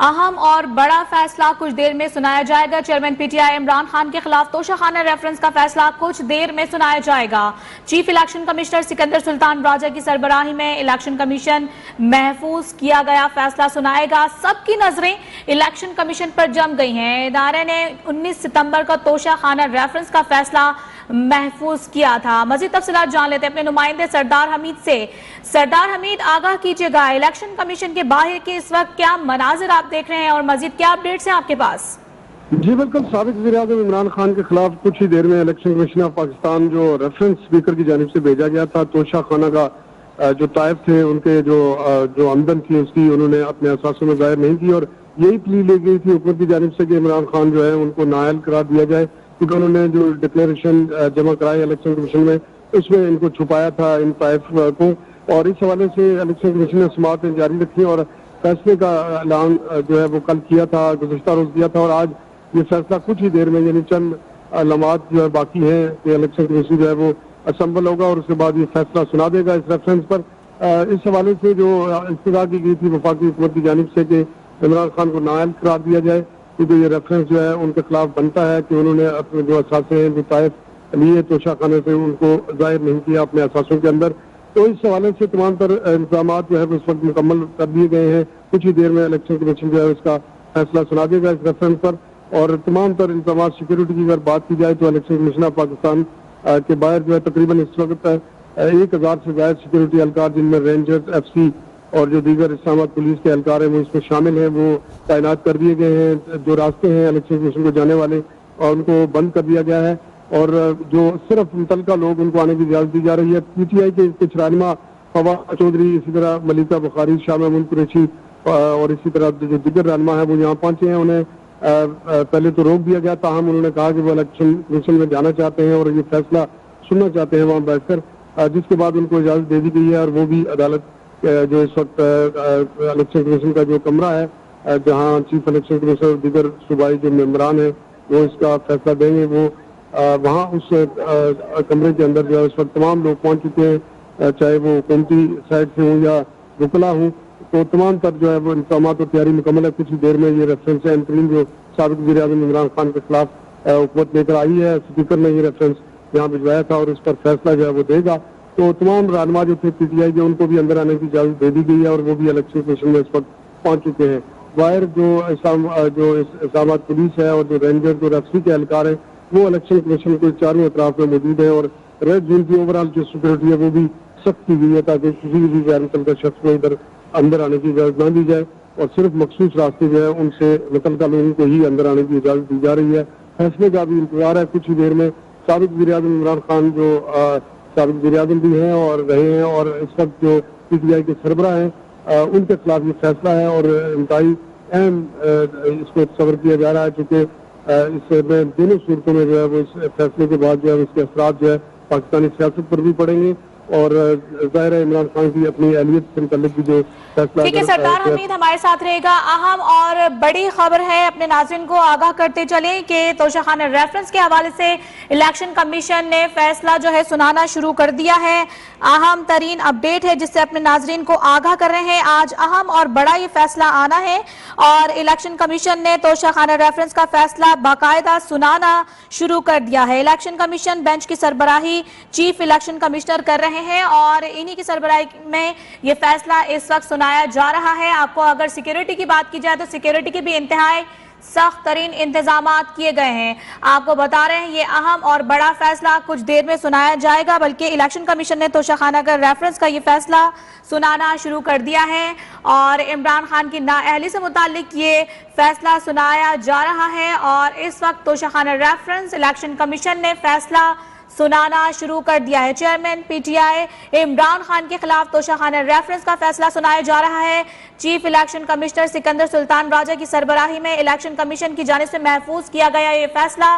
اہم اور بڑا فیصلہ کچھ دیر میں سنایا جائے گا۔ چیئرمین پی ٹی آئی عمران خان کے خلاف توشہ خانہ ریفرنس کا فیصلہ کچھ دیر میں سنایا جائے گا۔ چیف الیکشن کمشنر سکندر سلطان راجہ کی سربراہی میں الیکشن کمیشن محفوظ کیا گیا فیصلہ سنائے گا۔ سب کی نظریں الیکشن کمیشن پر جم گئی ہیں۔ ادارے نے 19 ستمبر کا توشہ خانہ ریفرنس کا فیصلہ محفوظ کیا تھا۔ مزید تفصیلات جان لیتے ہیں اپنے نمائندے سردار حمید سے۔ سردار حمید، آگاہ کیجئے گا الیکشن کمیشن کے باہر کے اس وقت کیا مناظر آپ دیکھ رہے ہیں اور مزید کیا اپڈیٹس ہیں آپ کے پاس؟ جی بالکل، سابق وزیر اعظم عمران خان کے خلاف کچھ ہی دیر میں الیکشن کمیشن آف پاکستان جو ریفرنس اسپیکر کی جانب سے بھیجا گیا تھا، توشہ خانہ کا جو طائف تھے ان کے جو آمدن تھی اس کی انہوں نے اپنے اثاثوں میں ظاہر نہیں کی، اور یہی پلی لی گئی تھی حکومت کی جانب سے کہ عمران خان جو ہے ان کو نااہل قرار دیا جائے، کیونکہ انہوں نے جو ڈکلیریشن جمع کرائے الیکشن کمیشن میں اس میں ان کو چھپایا تھا ان طائف کو، اور اس حوالے سے الیکشن کمیشن نے سماعتیں جاری رکھی اور فیصلے کا اعلان جو ہے وہ کل کیا تھا، گزشتہ روز کیا تھا، اور آج یہ فیصلہ کچھ ہی دیر میں یعنی چند لمحات جو ہے باقی ہیں کہ الیکشن کمیشن جو ہے وہ اسمبل ہوگا اور اس کے بعد یہ فیصلہ سنا دے گا اس ریفرنس پر۔ اس حوالے سے جو استدعا کی گئی تھی وفاقی حکومت کی جانب سے کہ عمران خان کو نااہل قرار دیا جائے، کیونکہ یہ ریفرنس جو ہے ان کے خلاف بنتا ہے کہ انہوں نے اپنے جو اثاثے ہیں جو طائف لیے توشہ خانے سے ان کو ظاہر نہیں کیا اپنے اثاثوں کے اندر۔ تو اس حوالے سے تمام تر انتظامات جو ہے اس وقت مکمل کر دیے گئے ہیں۔ کچھ ہی دیر میں الیکشن کمیشن جو ہے اس کا فیصلہ سنا دے گا اس ریفرنس پر، اور تمام تر انتظامات سیکورٹی کی اگر بات کی جائے تو الیکشن کمیشن آف پاکستان کے باہر جو ہے تقریباً اس وقت 1000 سے زائد سیکورٹی اہلکار، جن میں رینجرز، ایف سی اور جو دیگر اسلام آباد پولیس کے اہلکار ہیں وہ اس میں شامل ہیں، وہ تعینات کر دیے گئے ہیں۔ جو راستے ہیں الیکشن کمیشن کو جانے والے اور ان کو بند کر دیا گیا ہے، اور جو صرف متعلقہ لوگ ان کو آنے کی اجازت دی جا رہی ہے۔ پی ٹی آئی کے کچھ رہنما فوا چودھری، اسی طرح ملیکہ بخاری، شاہ محمود قریشی اور اسی طرح جو دیگر رہنما ہیں وہ یہاں پہنچے ہیں۔ انہیں پہلے تو روک دیا گیا، تاہم انہوں نے کہا کہ وہ الیکشن کمیشن میں جانا چاہتے ہیں اور یہ فیصلہ سننا چاہتے ہیں وہاں بیٹھ کر، جس کے بعد ان کو اجازت دے دی گئی ہے، اور وہ بھی عدالت جو اس وقت الیکشن کمیشن کا جو کمرہ ہے جہاں چیف الیکشن کمیشنر اور دیگر صوبائی جو ممبران ہیں وہ اس کا فیصلہ دیں گے، وہ وہاں اس کمرے کے اندر جو ہے اس وقت تمام لوگ پہنچ چکے ہیں، چاہے وہ حکومتی سائڈ سے ہوں یا وکلا ہوں، تو تمام تر جو ہے وہ انتظامات اور تیاری مکمل ہے۔ کچھ ہی دیر میں یہ ریفرنس ہے انترین جو سابق وزیر اعظم عمران خان کے خلاف حکومت لے کر آئی ہے، اسپیکر نے یہ ریفرنس یہاں بھجوایا تھا اور اس پر فیصلہ جو ہے وہ دے گا۔ تو تمام رہنما جو تھے پی ٹی آئی کے ان کو بھی اندر آنے کی اجازت دے دی گئی ہے اور وہ بھی الیکشن کمیشن میں اس وقت پہنچ چکے ہیں۔ باہر جو اسلام آباد پولیس ہے اور جو رینجر جو ریفری کے اہلکار ہیں وہ الیکشن کمیشن کے چاروں اطراف میں موجود ہیں، اور ریڈ زون کی اوور آل جو سیکورٹی ہے وہ بھی سخت کی گئی ہے تاکہ کسی بھی غیر متعلقہ شخص کو ادھر اندر آنے کی اجازت نہ دی جائے، اور صرف مخصوص راستے جو ہے ان سے متعلقہ لوگوں کو ہی اندر آنے کی اجازت دی جا رہی ہے۔ فیصلے کا بھی انتظار ہے۔ کچھ ہی دیر میں سابق وزیر اعظم عمران خان جو سابق وزیر اعظم بھی ہیں اور رہے ہیں اور اس وقت جو پی ٹی آئی کے سربراہ ہیں ان کے خلاف یہ فیصلہ ہے، اور انتہائی اہم اس کو تصور کیا جا رہا ہے، چونکہ اس میں دونوں صورتوں میں جو ہے وہ اس فیصلے کے بعد جو ہے اس کے اثرات جو ہے پاکستانی سیاست پر بھی پڑیں گے، اور ظاہر ہے عمران خان کی اپنی اہلیت سے متعلق بھی جو فیصلہ۔ ٹھیک ہے، سردار حمید ہمارے ساتھ رہے گا۔ اہم اور بڑی خبر ہے، اپنے ناظرین کو آگاہ کرتے چلیں کہ توشہ خانہ ریفرنس کے حوالے سے الیکشن کمیشن نے فیصلہ جو ہے سنانا شروع کر دیا ہے۔ اہم ترین اپڈیٹ ہے جس سے اپنے ناظرین کو آگاہ کر رہے ہیں۔ آج اہم اور بڑا یہ فیصلہ آنا ہے اور الیکشن کمیشن نے توشہ خانہ ریفرنس کا فیصلہ باقاعدہ سنانا شروع کر دیا ہے۔ الیکشن کمیشن بینچ کی سربراہی چیف الیکشن کمشنر کر رہے ہیں اور انہی کی سربراہی میں یہ فیصلہ اس وقت سنایا جا رہا ہے۔ آپ کو اگر سیکیورٹی کی بات کی جائے تو سیکیورٹی کی بھی انتہائی سخت ترین انتظامات کیے گئے ہیں۔ آپ کو بتا رہے ہیں یہ اہم اور بڑا فیصلہ کچھ دیر میں سنایا جائے گا، بلکہ الیکشن کمیشن نے توشہ خانہ کا ریفرنس کا یہ فیصلہ سنانا شروع کر دیا ہے اور عمران خان کی نااہلی سے متعلق یہ فیصلہ سنایا جا رہا ہے، اور اس وقت توشہ خانہ ریفرنس الیکشن کمیشن نے فیصلہ سنانا شروع کر دیا ہے۔ چیئرمین پی ٹی آئی عمران خان کے خلاف توشہ خانہ ریفرنس کا فیصلہ سنایا جا رہا ہے۔ چیف الیکشن کمشنر سکندر سلطان راجہ کی سربراہی میں الیکشن کمیشن کی جانب سے محفوظ کیا گیا یہ فیصلہ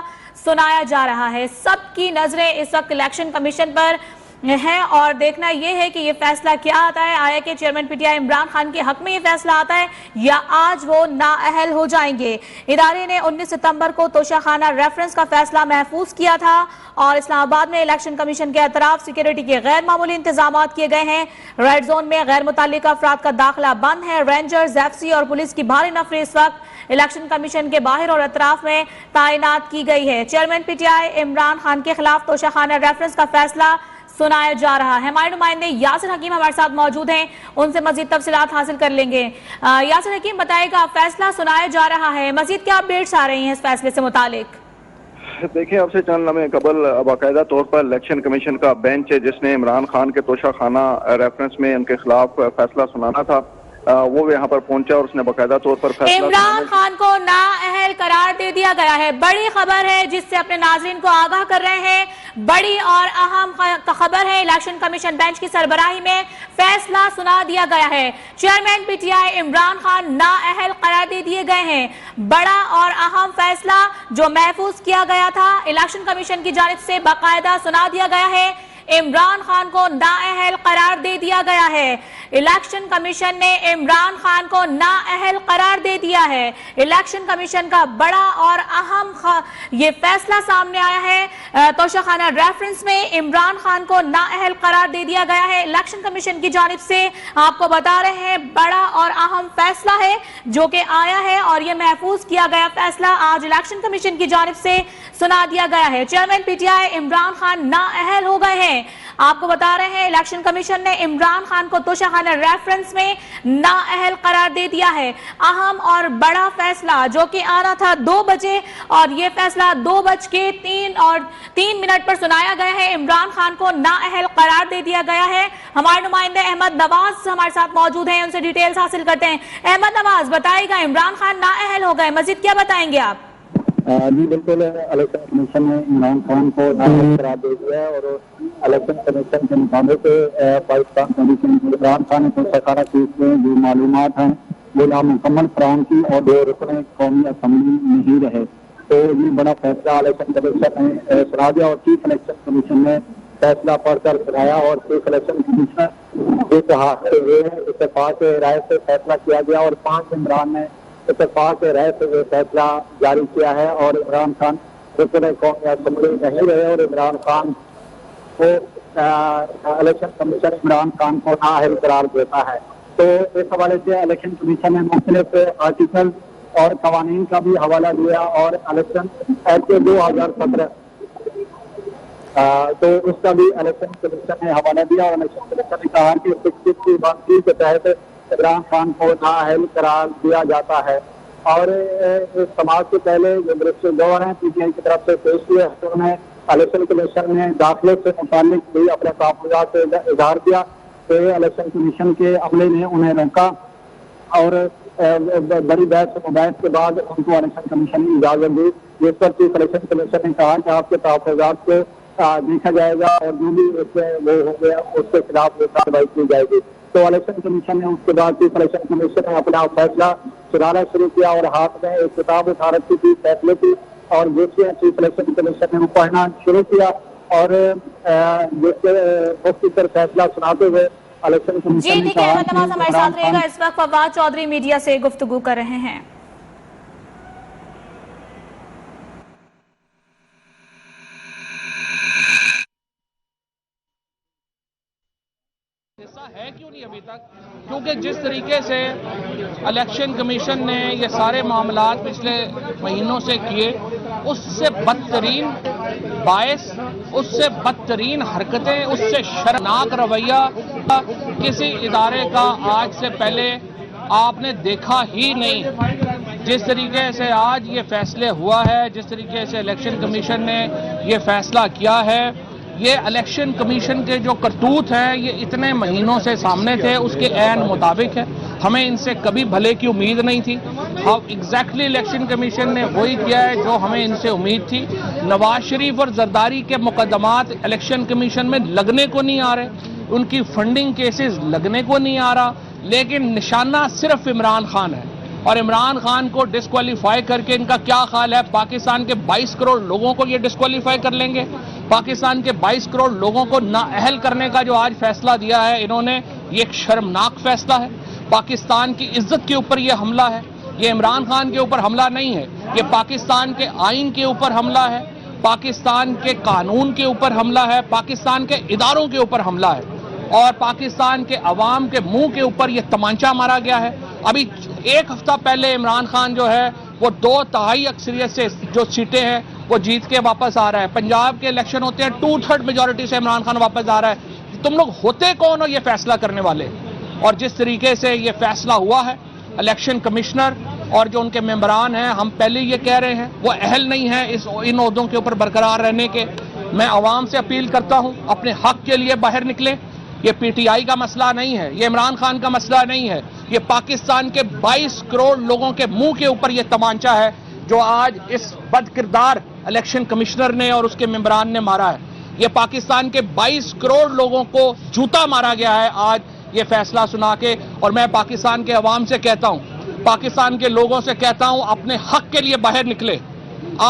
سنایا جا رہا ہے۔ سب کی نظریں اس وقت الیکشن کمیشن پر ہے اور دیکھنا یہ ہے کہ یہ فیصلہ کیا آتا ہے. آیا کہ چیئرمین پی ٹی آئی عمران خان کے حق میں یہ فیصلہ آتا ہے یا آج وہ نااہل ہو جائیں گے. ادارے نے 19 ستمبر کو توشہ خانہ ریفرنس کا فیصلہ محفوظ کیا تھا اور اسلام آباد میں الیکشن کمیشن کے اطراف سیکیورٹی کے غیر معمولی انتظامات کیے گئے ہیں. ریڈ زون میں غیر متعلقہ افراد کا داخلہ بند ہے. رینجرز، ایف سی اور پولیس کی بھاری نفری اس وقت الیکشن کمیشن کے باہر اور اطراف میں تعینات کی گئی ہے. چیئرمین پی ٹی آئی عمران خان کے خلاف توشہ خانہ ریفرنس کا فیصلہ سنایا جا رہا ہے. ہمارے نمائندے یاسر حکیم ہمارے ساتھ موجود ہیں، ان سے مزید تفصیلات حاصل کر لیں گے. یاسر حکیم بتائے گا، فیصلہ سنایا جا رہا ہے، مزید کیا اپڈیٹس آ رہی ہیں اس فیصلے سے متعلق؟ دیکھیں، اب سے چند لمحے قبل باقاعدہ طور پر الیکشن کمیشن کا بینچ ہے جس نے عمران خان کے توشہ خانہ ریفرنس میں ان کے خلاف فیصلہ سنانا تھا، وہ یہاں پر پہنچا اور اس نے باقاعدہ طور پر فیصلہ عمران خان کو نااہل قرار دے دیا گیا ہے. بڑی خبر ہے جس سے اپنے ناظرین کو آگاہ کر رہے ہیں. بڑی اور اہم خبر ہے، الیکشن کمیشن بینچ کی سربراہی میں فیصلہ سنا دیا گیا ہے. چیئرمین پی ٹی آئی عمران خان نااہل قرار دے دیے گئے ہیں. بڑا اور اہم فیصلہ جو محفوظ کیا گیا تھا الیکشن کمیشن کی جانب سے باقاعدہ سنا دیا گیا ہے. عمران خان کو نااہل قرار دے دیا گیا ہے. الیکشن کمیشن نے عمران خان کو نااہل قرار دے دیا ہے. الیکشن کمیشن کا بڑا اور اہم یہ فیصلہ سامنے آیا ہے. توشہ خانہ ریفرنس میں عمران خان کو نااہل قرار دے دیا گیا ہے. الیکشن کمیشن کی جانب سے آپ کو بتا رہے ہیں بڑا اور اہم فیصلہ ہے جو کہ آیا ہے اور یہ محفوظ کیا گیا فیصلہ آج الیکشن کمیشن کی جانب سے سنا دیا گیا ہے. چیئرمین پی ٹی آئی عمران خان نااہل ہو گئے ہیں. آپ کو بتا رہے ہیں الیکشن کمیشن نے عمران خان کو توشہ خانہ ریفرنس میں نااہل قرار دے دیا ہے. اہم اور بڑا فیصلہ جو کہ آنا تھا 2 بجے اور یہ فیصلہ 2:03 پر سنایا گیا ہے. عمران خان کو نااہل قرار دے دیا گیا ہے. ہمارے نمائندے احمد نواز ہمارے ساتھ موجود ہیں، ان سے ڈیٹیلز حاصل کرتے ہیں. احمد نواز بتائے گا، عمران خان نااہل ہو گئے، مزید کیا بتائیں گے آپ؟ جی بالکل، الیکشن کمیشن نے عمران خان کو نااہل قرار دے دیا ہے اور الیکشن کمیشن کے مطابق پاکستان کمیشن عمران خان نے توشہ خانہ کیس میں جو معلومات ہیں وہ نامکمل فراہم کی اور 2 رکن قومی اسمبلی نہیں رہے. تو یہ بڑا فیصلہ الیکشن کمیشن نے سنا دیا اور چیف الیکشن کمیشن نے فیصلہ پڑھ کر سنایا اور چیف الیکشن کمیشنر جو کہا اتفاق رائے سے فیصلہ کیا گیا اور 5 ممبران نے اتفاق رائے سے یہ فیصلہ جاری کیا ہے اور عمران خان رکن قومی اسمبلی نہیں رہے اور عمران خان کو الیکشن کمیشن عمران خان کو نااہل قرار دیتا ہے. تو اس حوالے سے الیکشن کمیشن نے مختلف آرٹیکل اور قوانین کا بھی حوالہ دیا اور الیکشن ایکٹ 2017 تو اس کا بھی الیکشن کمیشن نے حوالہ دیا اور الیکشن کمیشن نے کہا کہ 25 کی بانسی کے تحت عمران خان کو نااہل قرار دیا جاتا ہے. اور سماج سے پہلے جو درست گور ہیں پی ٹی آئی کی طرف سے پیش ہوئے انہوں نے الیکشن کمیشن نے داخلے سے متعلق بھی اپنے تحفظات سے اظہار کیا کہ الیکشن کمیشن کے عملے نے انہیں روکا اور بڑی بحث و مباحث کے بعد ان کو الیکشن کمیشن نے اجازت دی، جس پر چیف الیکشن کمیشن نے کہا کہ آپ کے تحفظات کو دیکھا جائے گا اور جو بھی اس میں وہ ہو گیا اس کے خلاف کارروائی کی جائے گی. تو الیکشن کمیشن نے اس کے بعد چیف الیکشن کمیشن نے اپنا فیصلہ سنانا شروع کیا اور ہاتھ میں ایک کتاب اٹھا رکھی تھی فیصلے کی اور جس سے چیف الیکشن کمیشن نے وہ پڑھنا شروع کیا اور جس سے مختصر فیصلہ سناتے ہوئے الیکشن کمیشن جی ٹھیک ہے. احمد نواز ہمارے ساتھ رہے گا. اس وقت فواد چودھری میڈیا سے گفتگو کر رہے ہیں. حصہ ہے کیوں نہیں ابھی تک؟ کیونکہ جس طریقے سے الیکشن کمیشن نے یہ سارے معاملات پچھلے مہینوں سے کیے اس سے بدترین باعث، اس سے بدترین حرکتیں، اس سے شرمناک رویہ کسی ادارے کا آج سے پہلے آپ نے دیکھا ہی نہیں. جس طریقے سے آج یہ فیصلے ہوا ہے، جس طریقے سے الیکشن کمیشن نے یہ فیصلہ کیا ہے، یہ الیکشن کمیشن کے جو کرتوت ہیں یہ اتنے مہینوں سے سامنے تھے، اس کے عین مطابق ہے. ہمیں ان سے کبھی بھلے کی امید نہیں تھی. اب ایگزیکٹلی الیکشن کمیشن نے وہی کیا ہے جو ہمیں ان سے امید تھی. نواز شریف اور زرداری کے مقدمات الیکشن کمیشن میں لگنے کو نہیں آ رہے، ان کی فنڈنگ کیسز لگنے کو نہیں آ رہا، لیکن نشانہ صرف عمران خان ہے. اور عمران خان کو ڈسکوالیفائی کر کے ان کا کیا خیال ہے؟ پاکستان کے 22 کروڑ لوگوں کو یہ ڈسکوالیفائی کر لیں گے؟ پاکستان کے 22 کروڑ لوگوں کو نااہل کرنے کا جو آج فیصلہ دیا ہے انہوں نے، یہ ایک شرمناک فیصلہ ہے۔ پاکستان کی عزت کے اوپر یہ حملہ ہے، یہ عمران خان کے اوپر حملہ نہیں ہے، یہ پاکستان کے آئین کے اوپر حملہ ہے، پاکستان کے قانون کے اوپر حملہ ہے، پاکستان کے اداروں کے اوپر حملہ ہے، اور پاکستان کے عوام کے منہ کے اوپر یہ تمانچہ مارا گیا ہے۔ ابھی ایک ہفتہ پہلے عمران خان جو ہے وہ 2/3 اکثریت سے جو سیٹیں ہیں وہ جیت کے واپس آ رہا ہے۔ پنجاب کے الیکشن ہوتے ہیں 2/3 میجورٹی سے عمران خان واپس آ رہا ہے۔ تم لوگ ہوتے کون ہو یہ فیصلہ کرنے والے؟ اور جس طریقے سے یہ فیصلہ ہوا ہے، الیکشن کمشنر اور جو ان کے ممبران ہیں، ہم پہلے یہ کہہ رہے ہیں وہ اہل نہیں ہیں ان عہدوں کے اوپر برقرار رہنے کے۔ میں عوام سے اپیل کرتا ہوں اپنے حق کے لیے باہر نکلیں۔ یہ پی ٹی آئی کا مسئلہ نہیں ہے، یہ عمران خان کا مسئلہ نہیں ہے، یہ پاکستان کے 22 کروڑ لوگوں کے منہ کے اوپر یہ تمانچہ ہے جو آج اس بد کردار الیکشن کمشنر نے اور اس کے ممبران نے مارا ہے۔ یہ پاکستان کے 22 کروڑ لوگوں کو جوتا مارا گیا ہے آج یہ فیصلہ سنا کے۔ اور میں پاکستان کے عوام سے کہتا ہوں، پاکستان کے لوگوں سے کہتا ہوں، اپنے حق کے لیے باہر نکلے۔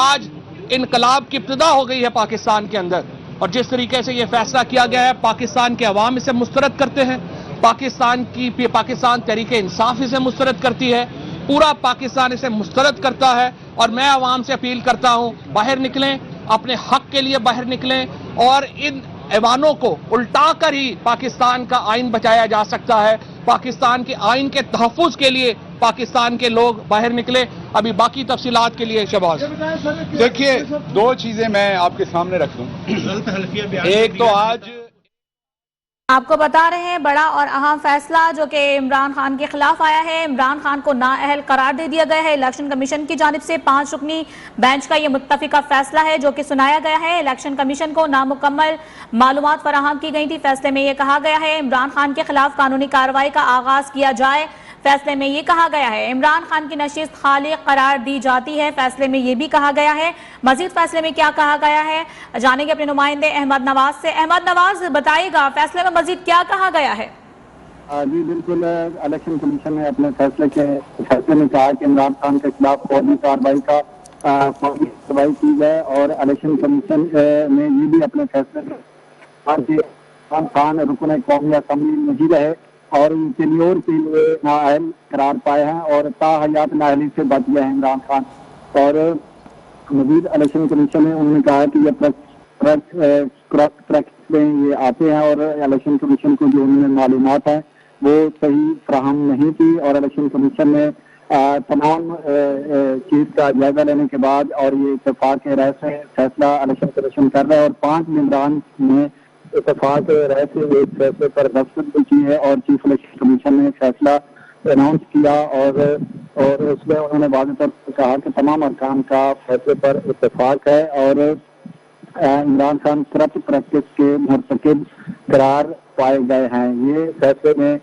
آج انقلاب کی ابتدا ہو گئی ہے پاکستان کے اندر، اور جس طریقے سے یہ فیصلہ کیا گیا ہے پاکستان کے عوام اسے مسترد کرتے ہیں، پاکستان تحریک انصاف اسے مسترد کرتی ہے، پورا پاکستان اسے مسترد کرتا ہے۔ اور میں عوام سے اپیل کرتا ہوں باہر نکلیں، اپنے حق کے لیے باہر نکلیں، اور ان ایوانوں کو الٹا کر ہی پاکستان کا آئین بچایا جا سکتا ہے۔ پاکستان کے آئین کے تحفظ کے لیے پاکستان کے لوگ باہر نکلے۔ ابھی باقی تفصیلات کے لیے شہباز۔ دیکھیے، 2 چیزیں میں آپ کے سامنے رکھ دوں۔ ایک تو آج آپ کو بتا رہے ہیں بڑا اور اہم فیصلہ جو کہ عمران خان کے خلاف آیا ہے۔ عمران خان کو نااہل قرار دے دیا گیا ہے الیکشن کمیشن کی جانب سے۔ 5 رکنی بینچ کا یہ متفقہ فیصلہ ہے جو کہ سنایا گیا ہے۔ الیکشن کمیشن کو نامکمل معلومات فراہم کی گئی تھی۔ فیصلے میں یہ کہا گیا ہے عمران خان کے خلاف قانونی کارروائی کا آغاز کیا جائے۔ فیصلے میں یہ کہا گیا ہے عمران خان کی نشست خالی قرار دی جاتی ہے۔ فیصلے میں یہ بھی کہا گیا ہے، مزید فیصلے میں کیا کہا گیا ہے جانیں گے اپنے نمائندے احمد نواز سے۔ احمد نواز، بتائیے گا فیصلے میں مزید کیا کہا گیا ہے؟ جی بالکل، الیکشن کمیشن نے اپنے فیصلے میں کہا کہ عمران خان کے خلاف فوری کارروائی کی جائے، اور الیکشن کمیشن نے یہ بھی اپنے فیصلے میں کہا کہ عمران خان رکن قومی اسمبلی نہیں رہے اور ٹینیور کے لیے نااہل قرار پائے ہیں، اور تاحیات نااہلی سے بچ گئے ہیں عمران خان۔ اور مزید الیکشن کمیشن نے انہوں نے کہا کہ یہ پریکٹس میں یہ آتے ہیں، اور الیکشن کمیشن کو جو انہوں نے معلومات ہیں وہ صحیح فراہم نہیں کی، اور الیکشن کمیشن نے تمام چیز کا جائزہ لینے کے بعد اور یہ اتفاق رائے سے فیصلہ الیکشن کمیشن کر رہا ہے، اور 5 ممبران نے اتفاق رائے سے ایک فیصلے پر دستخط بھی کی ہے، اور چیف الیکشن کمیشن نے فیصلہ اناؤنس کیا، اور اس میں انہوں نے واضح طور پر کہا کہ تمام ارکان کا فیصلے پر اتفاق ہے، اور عمران خان کرپٹ پریکٹس کے مرتکب قرار پائے گئے ہیں۔ یہ فیصلے میں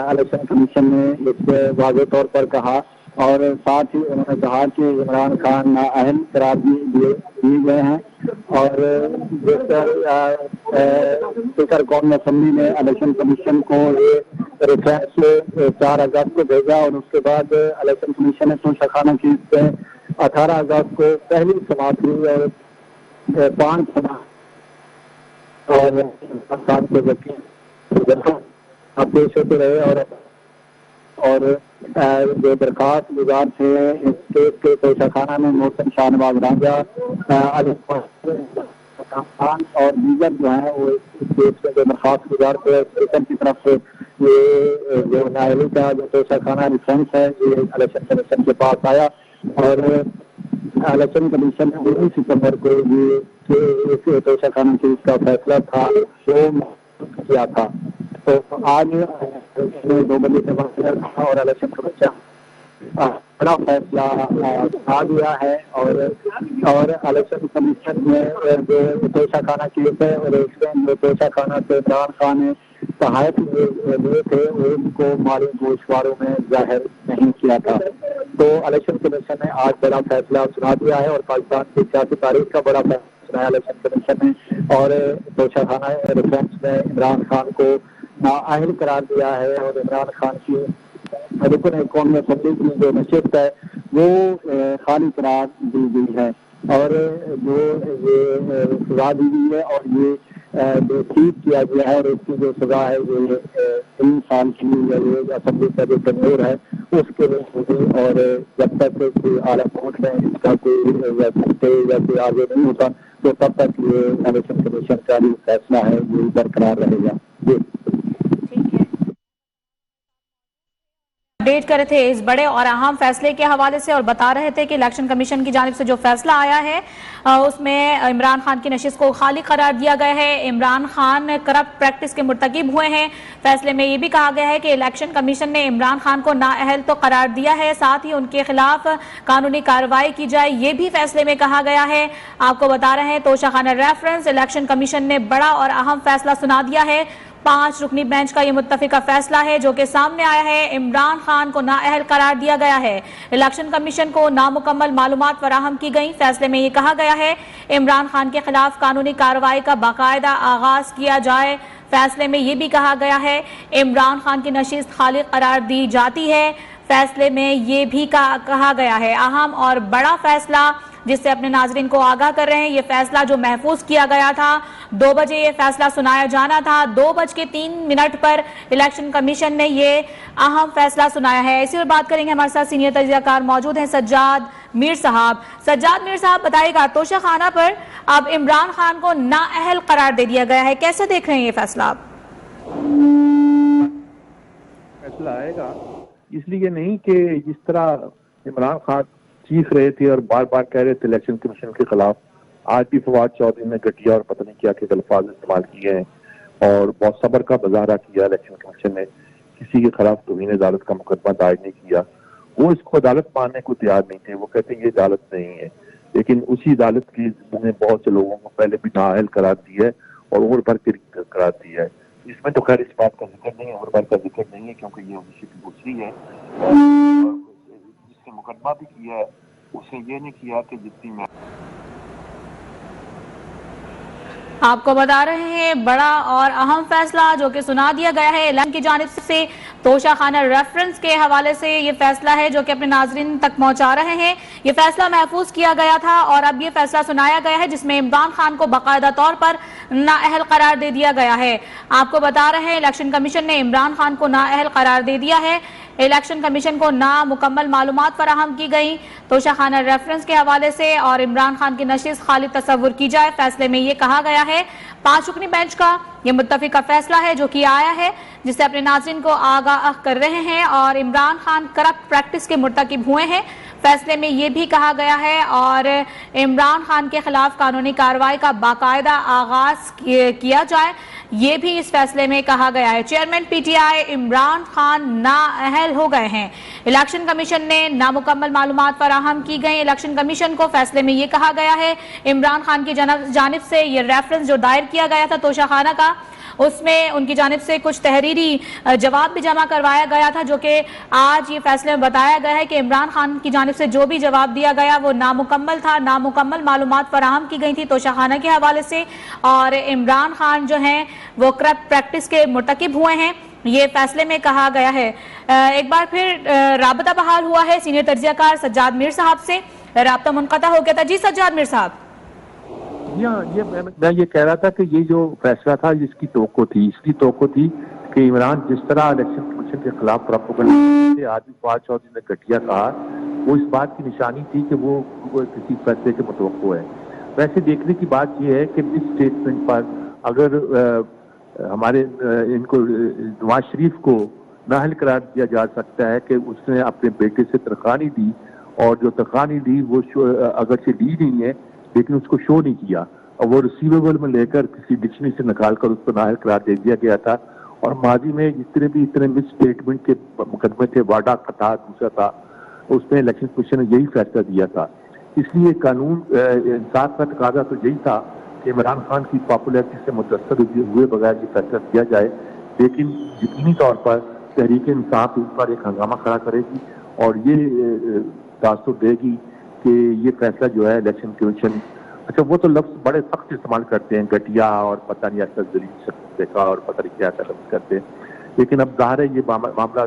الیکشن کمیشن نے اس واضح طور پر کہا، اور ساتھ ہی انہوں نے کہا کہ عمران خان نااہل قرار دیے گئے ہیں، اور اسپیکر قومی اسمبلی نے الیکشن کمیشن کو یہ ریفرنس 4 اگست کو بھیجا، اور اس کے بعد الیکشن کمیشن نے توشہ خانہ کیس سے 18 اگست کو پہلی سماعت ہوئی، اور 5 سماعت اور کے وکیل پیش ہوتے رہے، اور جو درخواست گزار تھے اس کیس کے توشہ خانہ میں محسن شاہ نواز رانجھا، علی خان اور دیگر جو ہیں وہ اس کیس میں جو درخواست گزار تھے اسپیکر کی طرف سے یہ جو نااہلی کا جو توشہ خانہ ریفرنس ہے یہ الیکشن کمیشن کے پاس آیا، اور الیکشن کمیشن نے 19 ستمبر کو یہ توشہ خانہ کیس کا فیصلہ تھا وہ کیا تھا۔ تو آج 2 بجے سے بعد اور الیکشن کمیشن بڑا فیصلہ آ گیا ہے، اور الیکشن کمیشن میں جو توشہ خانہ کیس ہے اور اس میں جو توشہ خانہ سے عمران خان نے تحائف لیے تھے ان کو مالی گوشواروں میں ظاہر نہیں کیا تھا۔ تو الیکشن کمیشن نے آج بڑا فیصلہ سنا دیا ہے، اور پاکستان کی سیاسی تاریخ کا بڑا فیصلہ سنایا الیکشن کمیشن نے، اور توشہ خانہ ریفرنس میں عمران خان کو نااہل قرار دیا ہے، اور عمران خان کی رکن قومی اسمبلی کی جو نشست ہے وہ خالی قرار دی گئی ہے، اور جو یہ سزا دی گئی ہے اور یہ جو ٹھیک کیا گیا ہے اور اس کی جو سزا ہے یہ 3 سال کی یہ اسمبلی کا جو ٹینیور ہے اس کے لیے ہوگی، اور جب تک کوئی اعلیٰ کورٹ میں اس کا کوئی یا کوئی آگے نہیں ہوتا تو تب تک یہ الیکشن کمیشن کا جو فیصلہ ہے یہ برقرار رہے گا۔ اپڈیٹ کر رہے تھے اس بڑے اور اہم فیصلے کے حوالے سے، اور بتا رہے تھے کہ الیکشن کمیشن کی جانب سے جو فیصلہ آیا ہے اس میں عمران خان کی نشست کو خالی قرار دیا گیا ہے۔ عمران خان کرپٹ پریکٹس کے مرتکب ہوئے ہیں۔ فیصلے میں یہ بھی کہا گیا ہے کہ الیکشن کمیشن نے عمران خان کو نااہل تو قرار دیا ہے، ساتھ ہی ان کے خلاف قانونی کارروائی کی جائے، یہ بھی فیصلے میں کہا گیا ہے۔ آپ کو بتا رہے ہیں توشہ خانہ ریفرنس الیکشن کمیشن نے بڑا اور اہم فیصلہ سنا دیا ہے۔ 5 رکنی بینچ کا یہ متفقہ فیصلہ ہے جو کہ سامنے آیا ہے۔ عمران خان کو نااہل قرار دیا گیا ہے۔ الیکشن کمیشن کو نامکمل معلومات فراہم کی گئیں۔ فیصلے میں یہ کہا گیا ہے عمران خان کے خلاف قانونی کارروائی کا باقاعدہ آغاز کیا جائے۔ فیصلے میں یہ بھی کہا گیا ہے عمران خان کی نشست خالی قرار دی جاتی ہے۔ فیصلے میں یہ بھی کہا گیا ہے اہم اور بڑا فیصلہ جس سے اپنے ناظرین کو آگاہ کر رہے ہیں، یہ فیصلہ جو محفوظ کیا گیا تھا 2 بجے یہ فیصلہ سنایا جانا تھا، 2:03 پر الیکشن کمیشن نے یہ اہم فیصلہ سنایا ہے۔ اسی پر بات کریں گے، ہمارے ساتھ سینئر تجزیہ کار موجود ہیں سجاد میر صاحب۔ سجاد میر صاحب بتائیے گا، توشہ خانہ پر اب عمران خان کو نااہل قرار دے دیا گیا ہے، کیسے دیکھ رہے ہیں یہ فیصلہ آپ؟ فیصلہ آئے گا اس لیے نہیں کہ جس طرح عمران خان چیخ رہے تھے اور بار بار کہہ رہے تھے الیکشن کمیشن کے خلاف، آج بھی فواد چودھری نے گھٹیا اور پتہ نہیں کیا کہ الفاظ استعمال کیے ہیں اور بہت صبر کا مظاہرہ کیا۔ الیکشن کمیشن نے کسی کے خلاف توہین عدالت کا مقدمہ دائر نہیں کیا، وہ اس کو عدالت ماننے کو تیار نہیں تھے، وہ کہتے ہیں یہ عدالت نہیں ہے، لیکن اسی عدالت کی نے بہت سے لوگوں کو پہلے بھی نااہل قرار دی ہے اور اوور بھر کے قرار دیا ہے۔ اس میں تو خیر اس بات کا ذکر نہیں ہے، اوور بھر کا ذکر نہیں ہے کیونکہ یہ اوشی کی دوسری ہے، اور جس سے مقدمہ بھی کیا ہے اسے یہ نہیں کیا کہ جتنی میں آپ کو بتا رہے ہیں بڑا اور اہم فیصلہ جو کہ سنا دیا گیا ہے اعلان کی جانب سے توشہ خانہ ریفرنس کے حوالے سے، یہ فیصلہ ہے جو کہ اپنے ناظرین تک پہنچا رہے ہیں۔ یہ فیصلہ محفوظ کیا گیا تھا اور اب یہ فیصلہ سنایا گیا ہے جس میں عمران خان کو باقاعدہ طور پر نااہل قرار دے دیا گیا ہے۔ آپ کو بتا رہے ہیں الیکشن کمیشن نے عمران خان کو نااہل قرار دے دیا ہے۔ الیکشن کمیشن کو نامکمل معلومات فراہم کی گئیں توشہ خانہ ریفرنس کے حوالے سے، اور عمران خان کی نشست خالی تصور کی جائے۔ فیصلے میں یہ کہا گیا ہے 5 رکنی بینچ کا یہ متفقہ فیصلہ ہے جو کہ آیا ہے جس سے اپنے ناظرین کو آگاہ کر رہے ہیں، اور عمران خان کرپٹ پریکٹس کے مرتکب ہوئے ہیں۔ فیصلے میں یہ بھی کہا گیا ہے اور عمران خان کے خلاف قانونی کارروائی کا باقاعدہ آغاز کیا جائے، یہ بھی اس فیصلے میں کہا گیا ہے۔ چیئرمین پی ٹی آئی عمران خان نااہل ہو گئے ہیں۔ الیکشن کمیشن نے نامکمل معلومات فراہم کی گئی الیکشن کمیشن کو۔ فیصلے میں یہ کہا گیا ہے عمران خان کی جانب سے یہ ریفرنس جو دائر کیا گیا تھا توشہ خانہ کا، اس میں ان کی جانب سے کچھ تحریری جواب بھی جمع کروایا گیا تھا، جو کہ آج یہ فیصلے میں بتایا گیا ہے کہ عمران خان کی جانب سے جو بھی جواب دیا گیا وہ نامکمل تھا، نامکمل معلومات فراہم کی گئی تھی توشہ خانہ کے حوالے سے، اور عمران خان جو ہیں وہ کرپٹ پریکٹس کے مرتکب ہوئے ہیں، یہ فیصلے میں کہا گیا ہے۔ ایک بار پھر رابطہ بحال ہوا ہے سینئر تجزیہ کار سجاد میر صاحب سے، رابطہ منقطع ہو گیا تھا۔ جی سجاد میر صاحب، میں یہ کہہ رہا تھا کہ یہ جو فیصلہ تھا جس کی توقع تھی کہ عمران جس طرح الیکشن کمیشن کے خلاف پروپیگنڈا آدمی فواد چودھری نے گھٹیا کہا، وہ اس بات کی نشانی تھی کہ وہ کسی فیصلے کے متوقع ہے۔ ویسے دیکھنے کی بات یہ ہے کہ اس اسٹیٹمنٹ پر اگر ہمارے ان کو نواز شریف کو نااہل قرار دیا جا سکتا ہے کہ اس نے اپنے بیٹے سے تنخواہ نہیں دی، اور جو تنخواہ نہیں دی وہ اگرچہ دی نہیں ہے لیکن اس کو شو نہیں کیا، اور وہ ریسیویبل میں لے کر کسی ڈکشنری سے نکال کر اس کو نااہل قرار دے دیا گیا تھا۔ اور ماضی میں جتنے بھی اتنے مس اسٹیٹمنٹ کے مقدمے تھے، واڈا کا تھا، دوسرا تھا، اس میں الیکشن کمیشن نے یہی فیصلہ دیا تھا۔ اس لیے قانون انصاف کا تقاضا تو یہی تھا کہ عمران خان کی پاپولیرٹی سے متاثر ہوئے بغیر یہ فیصلہ کیا جائے، لیکن یقینی طور پر تحریک انصاف اس پر ایک ہنگامہ کھڑا کرے گی اور یہ تاثر دے گی کہ یہ فیصلہ جو ہے الیکشن کمیشن، اچھا وہ تو لفظ بڑے سخت استعمال کرتے ہیں، گھٹیا اور پتہ نہیں ایسا ذلیل شخص دیکھا اور پتہ نہیں کیا لفظ کرتے ہیں، لیکن اب ظاہر ہے یہ معاملہ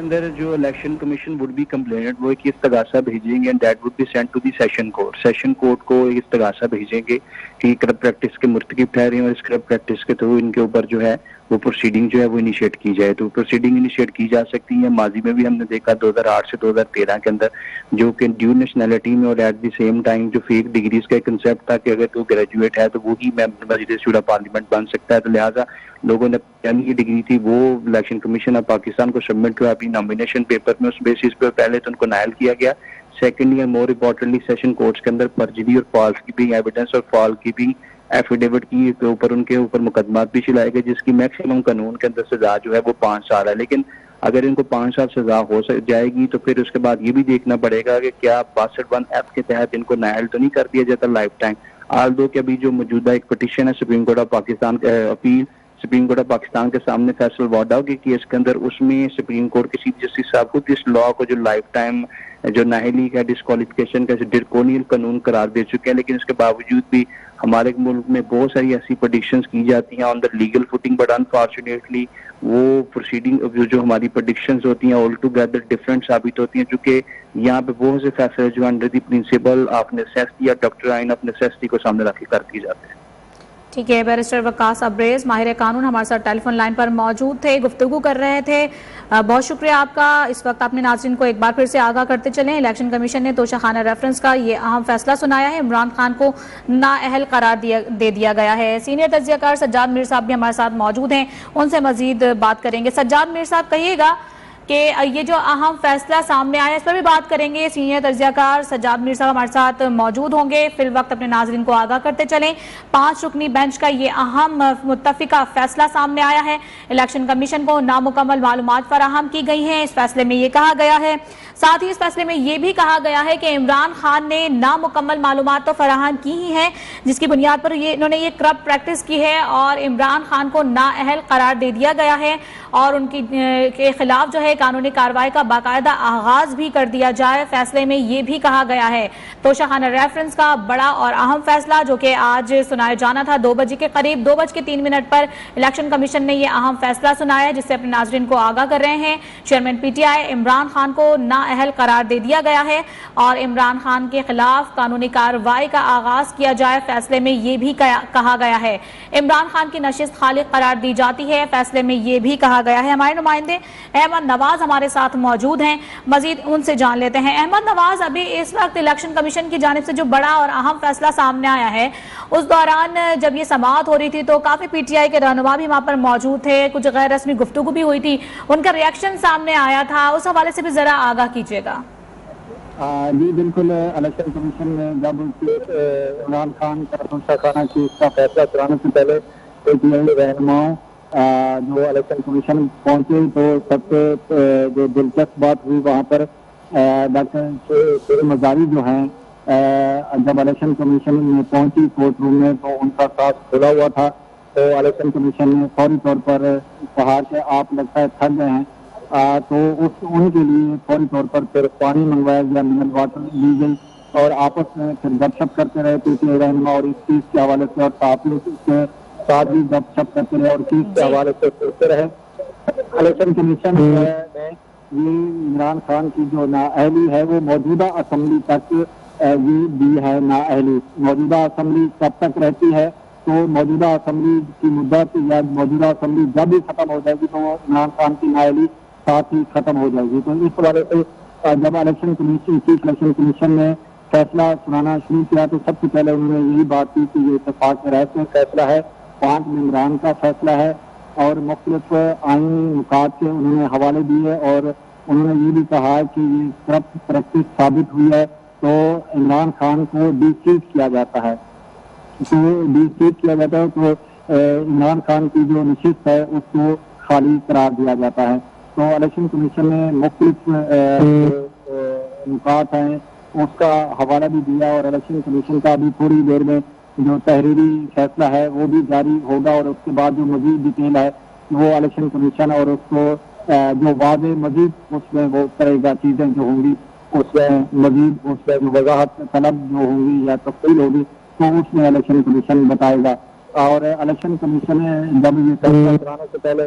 اندر جو election commission would be complaint وہ ایک استغاثہ بھیجیں گے and that would be sent to the session court کو ایک استغاثہ بھیجیں گے کہ کرپٹ پریکٹس کے مرتکب ٹھہرے ہیں اور اس کرپٹ پریکٹس کے تھرو ان کے اوپر جو ہے وہ پروسیڈنگ جو ہے وہ انیشیٹ کی جائے. تو پروسیڈنگ انیشیٹ کی جا سکتی ہے. ماضی میں بھی ہم نے دیکھا 2008 سے 2013 کے اندر جو کہ ڈیو نیشنلٹی میں اور ایٹ دی سیم ٹائم جو فیک ڈگریز کا کنسیپٹ تھا کہ اگر تو گریجویٹ ہے تو وہی ممبر مجلس شورا پارلیمنٹ بن سکتا ہے. تو لہٰذا لوگوں نے یعنی کی ڈگری تھی وہ الیکشن کمیشن آف پاکستان کو سبمٹ کیا اپنی نامینیشن پیپر میں. اس بیسس پہ پہلے تو ان کو نائل کیا گیا. Secondly and more importantly session courts کے اندر فرجری اور فالس کیپنگ ایویڈنس اور فال کیپنگ ایفیڈیوٹ کی کے اوپر ان کے اوپر مقدمات بھی چلائے گئے جس کی میکسیمم قانون کے اندر سزا جو ہے وہ 5 سال ہے. لیکن اگر ان کو 5 سال سزا ہو جائے گی تو پھر اس کے بعد یہ بھی دیکھنا پڑے گا کہ کیا 62(1)(f) کے تحت ان کو نائل تو نہیں کر دیا جاتا لائف ٹائم. آل دو کہ ابھی جو موجودہ ایک پٹیشن ہے supreme court of Pakistan appeal supreme court of Pakistan کے سامنے فیصل واڈا کے کیس کے اندر اس میں سپریم کورٹ کے چیف جسٹس صاحب خود اس لا کو جو لائف ٹائم جو نااہلی کا ڈسکوالیفیکیشن کا ڈرکونیل قانون قرار دے چکے ہیں. لیکن اس کے باوجود بھی ہمارے ملک میں بہت ساری ایسی پریڈکشنز کی جاتی ہیں on the legal footing but unfortunately وہ پروسیڈنگ جو ہماری پریڈکشنز ہوتی ہیں آل ٹوگیدر ڈفرینٹ ثابت ہوتی ہیں چونکہ یہاں پہ بہت سے فیصلے جو under the principle of necessity یا ڈاکٹرائن آف نیسیسٹی کو سامنے رکھ کے کر دیے جاتے ہیں. ٹھیک ہے. بیرسٹر وقاص ابریز ماہر قانون ہمارے ساتھ ٹیلی فون لائن پر موجود تھے, گفتگو کر رہے تھے. بہت شکریہ آپ کا. اس وقت اپنے ناظرین کو ایک بار پھر سے آگاہ کرتے چلیں, الیکشن کمیشن نے توشہ خانہ ریفرنس کا یہ اہم فیصلہ سنایا ہے. عمران خان کو نااہل قرار دے دیا گیا ہے. سینئر تجزیہ کار سجاد میر صاحب بھی ہمارے ساتھ موجود ہیں, ان سے مزید بات کریں گے. سجاد میر صاحب کہیے گا کہ یہ جو اہم فیصلہ سامنے آیا اس پر بھی بات کریں گے. سینئر تجزیہ کار سجاد میر صاحب ہمارے ساتھ موجود ہوں گے. فی الوقت اپنے ناظرین کو آگاہ کرتے چلیں, 5 رکنی بینچ کا یہ اہم متفقہ فیصلہ سامنے آیا ہے. الیکشن کمیشن کو نامکمل معلومات فراہم کی گئی ہیں. اس فیصلے میں یہ کہا گیا ہے, ساتھ ہی اس فیصلے میں یہ بھی کہا گیا ہے کہ عمران خان نے نامکمل معلومات تو فراہم کی ہی ہیں جس کی بنیاد پر انہوں نے یہ کرپٹ پریکٹس کی ہے اور عمران خان کو نااہل قرار دے دیا گیا ہے اور ان کے خلاف جو ہے قانونی کارروائی کا باقاعدہ آغاز بھی کر دیا جائے. فیصلے میں یہ بھی کہا گیا ہے توشہ خانہ ریفرنس کا بڑا اور اہم فیصلہ جو کہ آج سنایا جانا تھا 2 بجے کے قریب 2:03 پر الیکشن کمیشن نے یہ اہم فیصلہ سنایا ہے جس سے اپنے ناظرین کو آگاہ کر رہے ہیں. چیئرمین پی ٹی آئی عمران خان کو نااہل قرار دے دیا گیا ہے اور عمران خان کے خلاف قانونی کارروائی کا آغاز کیا جائے. فیصلے میں یہ بھی کہا گیا ہے عمران خان کی نشست خالق قرار دی جاتی ہے. فیصلے میں یہ بھی کہا گیا ہے. ہمارے نمائندے احمد نواز ہمارے ساتھ موجود ہیں, مزید ان سے جان لیتے ہیں. احمد نواز, ابھی اس وقت الیکشن کمیشن کی جانب سے جو بڑا اور اہم فیصلہ سامنے آیا ہے اس دوران جب یہ سماعت ہو رہی تھی تو کافی پی ٹی آئی کے رہنما بھی وہاں پر موجود تھے, کچھ غیر رسمی گفتگو بھی ہوئی تھی, ان کا ریئیکشن سامنے آیا تھا, اس حوالے سے بھی ذرا آگاہ کیجیے گا. جی بالکل. الیکشن کمیشن نے جب عمران خان کا توشہ خانہ کیس کا فیصلہ سنانے سے پہلے پی ٹی آئی رہنماؤں جو الیکشن کمیشن پہنچے تو سب سے جو دلچسپ بات ہوئی وہاں پر ڈاکٹر شیر مزاری جو ہیں جب الیکشن کمیشن میں پہنچی کورٹ روم میں تو ان کا ساتھ کھلا ہوا تھا. تو الیکشن کمیشن نے فوری طور پر کہا کہ آپ لگتا ہے تھک گئے ہیں, تو ان کے لیے فوری طور پر پھر پانی منگوایا گیا, منرل واٹر لی گئی اور آپس میں پھر گپ شپ کرتے رہے پی ٹی آئی رہنما اور اس چیز کے حوالے سے اور صحافیوں کے ساتھ بھی گپ شپ کرتے رہے اور چیز کے حوالے سے سوچتے رہے. الیکشن کمیشن نے یہ عمران خان کی جو نااہلی ہے وہ موجودہ اسمبلی تک یہ دی ہے. نااہلی موجودہ اسمبلی کب تک رہتی ہے تو موجودہ اسمبلی کی مدت یا موجودہ اسمبلی جب بھی ختم ہو جائے گی تو عمران خان کی نااہلی ساتھ ہی ختم ہو جائے گی. تو اس حوالے سے جب election commission chief election commission نے فیصلہ سنانا شروع کیا تو سب سے پہلے انہوں نے یہی بات کی کہ یہ اتفاق رائے سے فیصلہ ہے, 5 ممبران کا فیصلہ ہے اور مختلف آئینی نکات کے انہوں نے حوالے دیے اور انہوں نے یہ بھی کہا کہ یہ کرپٹ پریکٹس ثابت ہوئی ہے تو عمران خان کو ڈی سیٹ کیا جاتا ہے. تو ڈی سیٹ کیا جاتا ہے تو عمران خان کی جو نشست ہے اس کو خالی قرار دیا جاتا ہے. تو الیکشن کمیشن نے مختلف نکات ہیں اس کا حوالہ بھی دیا اور الیکشن کمیشن کا بھی تھوڑی دیر میں جو تحریری فیصلہ ہے وہ بھی جاری ہوگا اور اس کے بعد جو مزید ڈیٹیل ہے وہ الیکشن کمیشن اور اس کو جو واضح مزید اس میں وہ کرے گا, چیزیں جو ہوں گی اس میں مزید اس میں وضاحت طلب جو ہوں گی یا تفصیل ہوگی تو اس میں الیکشن کمیشن بتائے گا. اور الیکشن کمیشن نے جب یہ فیصلہ کرانے سے پہلے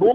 2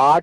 8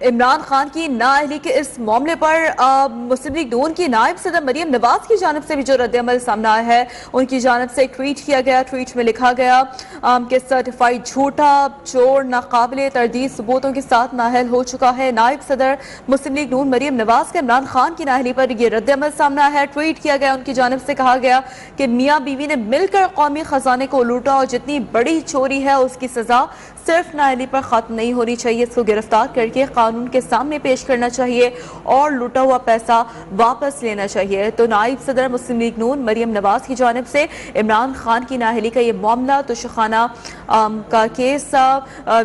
عمران خان کی نااہلی کے اس معاملے پر مسلم لیگ نون کی نائب صدر مریم نواز کی جانب سے بھی جو رد عمل سامنے آیا ہے، ان کی جانب سے ایک ٹویٹ کیا گیا. ٹویٹ میں لکھا گیا کہ سرٹیفائیڈ جھوٹا، چور، ناقابل تردید ثبوتوں کے ساتھ نااہل ہو چکا ہے. نائب صدر مسلم لیگ نون مریم نواز کا عمران خان کی نااہلی پر یہ رد عمل سامنے آیا ہے. ٹویٹ کیا گیا، ان کی جانب سے کہا گیا کہ میاں بیوی نے مل کر قومی خزانے کو لوٹا اور جتنی بڑی چوری ہے اس کی سزا صرف نااہلی پر ختم نہیں ہونی چاہیے، اس کو گرفتار کر کے قانون کے سامنے پیش کرنا چاہیے اور لوٹا ہوا پیسہ واپس لینا چاہیے. تو نائب صدر مسلم لیگ نون مریم نواز کی جانب سے عمران خان کی نااہلی کا یہ معاملہ توشیخانہ کا کیس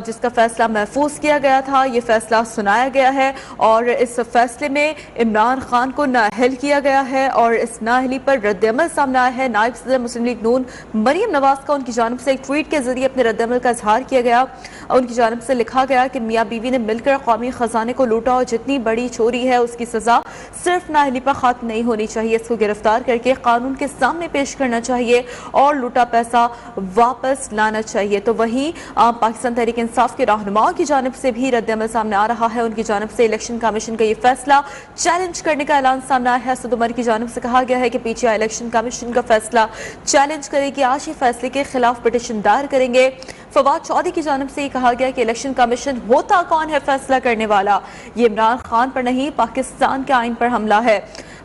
جس کا فیصلہ محفوظ کیا گیا تھا، یہ فیصلہ سنایا گیا ہے اور اس فیصلے میں عمران خان کو نااہل کیا گیا ہے اور اس نااہلی پر رد عمل سامنے آیا ہے. نائب صدر مسلم لیگ نون مریم نواز کا ان کی جانب سے ایک ٹویٹ کے ذریعے اپنے رد عمل کا اظہار کیا گیا. ان کی جانب سے لکھا گیا کہ میاں بیوی نے مل کر قومی خزانے کو لوٹا اور جتنی بڑی چوری ہے اس کی سزا صرف نااہلی پر ختم نہیں ہونی چاہیے، اس کو گرفتار کر کے قانون کے سامنے پیش کرنا چاہیے اور لوٹا پیسہ واپس لانا چاہیے. تو وہیں پاکستان تحریک انصاف کے رہنماؤں کی جانب سے بھی رد عمل سامنے آ رہا ہے. ان کی جانب سے الیکشن کمیشن کا یہ فیصلہ چیلنج کرنے کا اعلان سامنے آیا ہے. اسد عمر کی جانب سے کہا گیا ہے کہ پی ٹی آئی الیکشن کمیشن کا فیصلہ چیلنج کرے گی، آج ہی فیصلے کے خلاف پٹیشن دائر کریں گے. فواد چودھری کی جانب سے یہ کہا گیا کہ الیکشن کمیشن ہوتا کون ہے فیصلہ کرنے والا، یہ عمران خان پر نہیں پاکستان کے آئین پر حملہ ہے.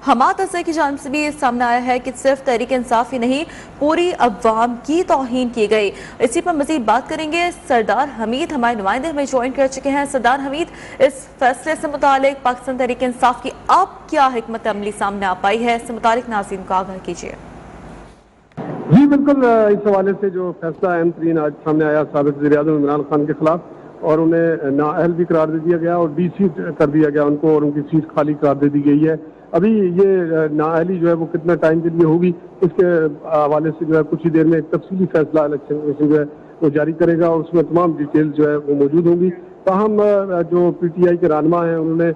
حماد اظہر کی جانب سے بھی یہ سامنے آیا ہے کہ صرف تحریک انصاف ہی نہیں پوری عوام کی توہین کی گئی. اسی پر مزید بات کریں گے. سردار حمید ہمارے نمائندے ہمیں جوائن کر چکے ہیں. سردار حمید، اس فیصلے سے متعلق پاکستان تحریک انصاف کی اب کیا حکمت عملی سامنے آ پائی ہے، اس سے متعلق ناظرین کو آگاہ کیجیے. جی بالکل، اس حوالے سے جو فیصلہ اہم ترین آج سامنے آیا سابق وزیر اعظم عمران خان کے خلاف، اور انہیں نااہل بھی قرار دے دیا گیا اور ڈی سیٹ کر دیا گیا ان کو، اور ان کی سیٹ خالی قرار دے دی گئی ہے. ابھی یہ نااہلی جو ہے وہ کتنا ٹائم کے لیے ہوگی، اس کے حوالے سے جو ہے کچھ ہی دیر میں ایک تفصیلی فیصلہ الیکشن کمیشن جو ہے وہ جاری کرے گا اور اس میں تمام ڈیٹیل جو ہے وہ موجود ہوں گی. تاہم جو پی ٹی آئی کے رہنما ہیں انہوں نے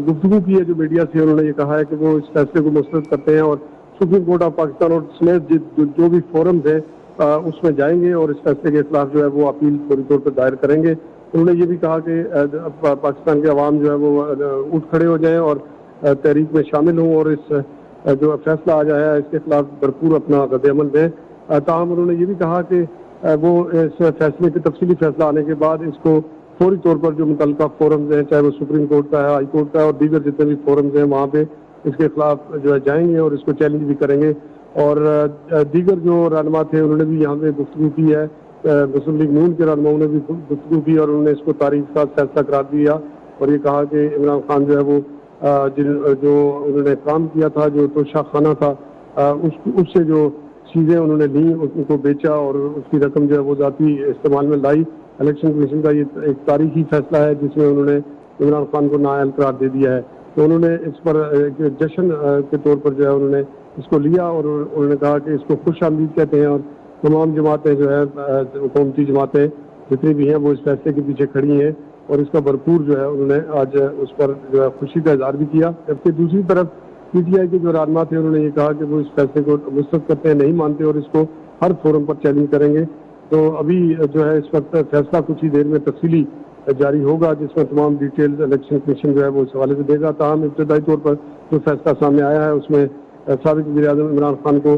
گفتگو کی ہے جو میڈیا سے، انہوں نے یہ کہا ہے کہ وہ اس فیصلے کو مسترد کرتے ہیں اور سپریم کورٹ آف پاکستان اور سمیت جو بھی فورمز ہیں اس میں جائیں گے اور اس فیصلے کے خلاف جو ہے وہ اپیل فوری طور پر دائر کریں گے. انہوں نے یہ بھی کہا کہ پاکستان کے عوام جو ہے وہ اٹھ کھڑے ہو جائیں اور تحریک میں شامل ہوں اور اس جو فیصلہ آ جایا ہے اس کے خلاف بھرپور اپنا رد عمل دیں. تاہم انہوں نے یہ بھی کہا کہ وہ اس فیصلے کے تفصیلی فیصلہ آنے کے بعد اس کو فوری طور پر جو متعلقہ فورمز ہیں، چاہے وہ سپریم کورٹ کا ہے، ہائی کورٹ کا ہے اور دیگر جتنے بھی فورمز ہیں وہاں پہ اس کے خلاف جو ہے جائیں گے اور اس کو چیلنج بھی کریں گے. اور دیگر جو رہنما تھے انہوں نے بھی یہاں پہ گفتگو کی ہے، مسلم لیگ نون کے رہنماؤں نے بھی گفتگو کی اور انہوں نے اس کو تاریخ کا فیصلہ قرار دیا اور یہ کہا کہ عمران خان جو ہے وہ جو انہوں نے کام کیا تھا، جو توشہ خانہ تھا، اس سے جو چیزیں انہوں نے لیں ان کو بیچا اور اس کی رقم جو ہے وہ ذاتی استعمال میں لائی. الیکشن کمیشن کا یہ ایک تاریخی فیصلہ ہے جس میں انہوں نے عمران خان کو نااہل قرار دے دیا ہے. تو انہوں نے اس پر ایک جشن کے طور پر جو ہے انہوں نے اس کو لیا اور انہوں نے کہا کہ اس کو خوش آمدید کہتے ہیں اور تمام جماعتیں جو ہے حکومتی جماعتیں جتنی بھی ہیں وہ اس فیصلے کے پیچھے کھڑی ہیں اور اس کا بھرپور جو ہے انہوں نے آج اس پر جو ہے خوشی کا اظہار بھی کیا. جبکہ دوسری طرف پی ٹی آئی کے جو رہنما تھے انہوں نے یہ کہا کہ وہ اس فیصلے کو مسترد کرتے ہیں، نہیں مانتے اور اس کو ہر فورم پر چیلنج کریں گے. تو ابھی جو ہے اس وقت فیصلہ کچھ ہی دیر میں تفصیلی جاری ہوگا جس میں تمام ڈیٹیلز الیکشن کمیشن جو ہے وہ اس حوالے سے دے گا. تاہم ابتدائی طور پر جو فیصلہ سامنے آیا ہے اس میں سابق وزیر اعظم عمران خان کو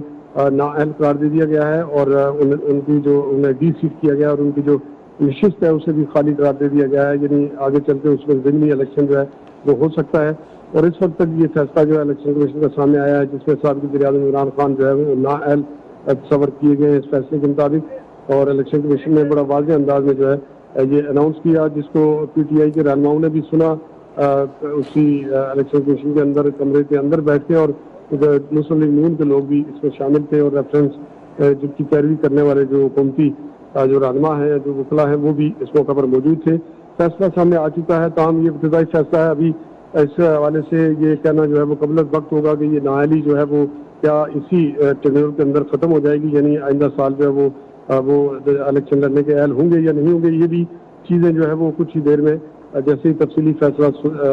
نااہل قرار دے دیا گیا ہے اور ان کی جو انہیں ڈی سیٹ کیا گیا اور ان کی جو نشست ہے اسے بھی خالی قرار دے دیا گیا ہے، یعنی آگے چل کے اس میں ضمنی الیکشن جو ہے وہ ہو سکتا ہے. اور اس وقت تک یہ فیصلہ جو ہے الیکشن کمیشن کا سامنے آیا ہے جس میں سابق وزیر اعظم عمران خان جو ہے وہ نااہل تصور کیے گئے ہیں اس فیصلے کے مطابق. اور الیکشن کمیشن نے بڑا واضح انداز میں جو ہے یہ اناؤنس کیا جس کو پی ٹی آئی کے رہنماؤں نے بھی سنا اسی الیکشن کمیشن کے اندر کمرے کے اندر بیٹھ کے، اور مسلم لیگ نون کے لوگ بھی اس میں شامل تھے اور ریفرنس جن کی پیروی کرنے والے جو حکومتی جو رہنما ہیں، جو وکلا ہیں، وہ بھی اس موقع پر موجود تھے. فیصلہ سامنے آ چکا ہے. تاہم یہ ابتدائی فیصلہ ہے، ابھی اس حوالے سے یہ کہنا جو ہے وہ قبل از وقت ہوگا کہ یہ نااہلی جو ہے وہ کیا اسی ٹینیور کے اندر ختم ہو جائے گی، یعنی آئندہ سال جو ہے وہ الیکشن لڑنے کے اہل ہوں گے یا نہیں ہوں گے. یہ بھی چیزیں جو ہے وہ کچھ ہی دیر میں جیسے ہی تفصیلی فیصلہ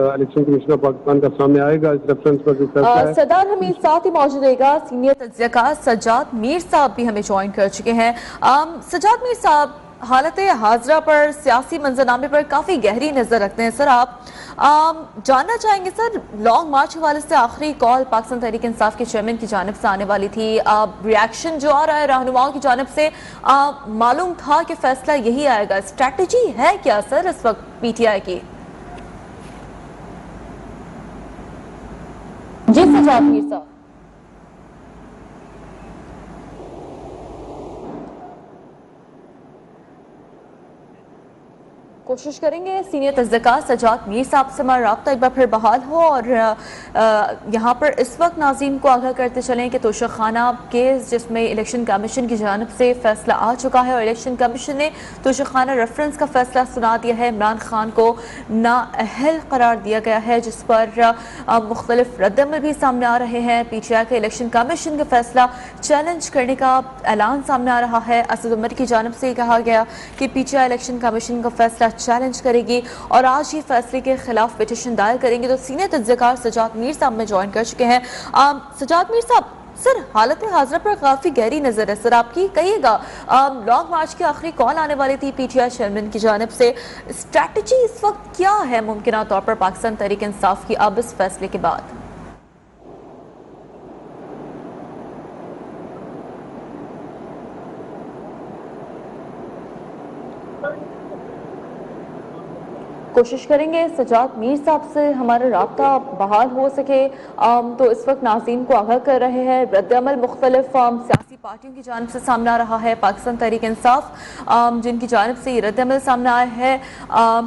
الیکشن کمیشن آف پاکستان کا سامنے آئے گا اس ریفرنس پر جو فیصلہ ہے. سردار حمید ساتھ ہی موجود رہے گا. سینئر تجزیہ کار سجاد میر صاحب بھی ہمیں جوائن کر چکے ہیں. سجاد میر صاحب، حالت حاضرہ پر سیاسی منظرنامے پر کافی گہری نظر رکھتے ہیں سر آپ جاننا چاہیں گے سر لانگ مارچ کے حوالے سے آخری کال پاکستان تحریک انصاف کے چیئرمین کی جانب سے آنے والی تھی ریاکشن جو آ رہا ہے رہنماؤں کی جانب سے معلوم تھا کہ فیصلہ یہی آئے گا اسٹریٹجی ہے کیا سر اس وقت پی ٹی آئی کی؟ جی سجاد میر صاحب کوشش کریں گے سینئر تجزیہکار سجاد میر صاحب سے ہمارا رابطہ ایک بار پھر بحال ہو اور یہاں پر اس وقت ناظرین کو آگاہ کرتے چلیں کہ توشہ خانہ کیس جس میں الیکشن کمیشن کی جانب سے فیصلہ آ چکا ہے اور الیکشن کمیشن نے توشہ خانہ ریفرنس کا فیصلہ سنا دیا ہے عمران خان کو نااہل قرار دیا گیا ہے جس پر مختلف رد عمل بھی سامنے آ رہے ہیں پی ٹی آئی کے الیکشن کمیشن کا فیصلہ چیلنج کرنے کا اعلان سامنے آ رہا ہے اسد عمر کی جانب سے کہا گیا کہ پی ٹی آئی الیکشن کمیشن کا فیصلہ چیلنج کرے گی اور آج ہی فیصلے کے خلاف پٹیشن دائر کریں گے تو سینئر تجزیہکار سجاد میر صاحب میں جوائن کر چکے ہیں سجاد میر صاحب سر حالت حاضرہ پر کافی گہری نظر ہے سر آپ کی کہیے گا لانگ مارچ کی آخری کال آنے والی تھی پی ٹی آئی چیئرمین کی جانب سے اسٹریٹجی اس وقت کیا ہے ممکنہ طور پر پاکستان تحریک انصاف کی اب اس فیصلے کے بعد؟ کوشش کریں گے سجاد میر صاحب سے ہمارا رابطہ بحال ہو سکے تو اس وقت ناظرین کو آگاہ کر رہے ہیں رد عمل مختلف سیاسی پارٹیوں کی جانب سے سامنے آ رہا ہے پاکستان تحریک انصاف جن کی جانب سے یہ رد عمل سامنے آیا ہے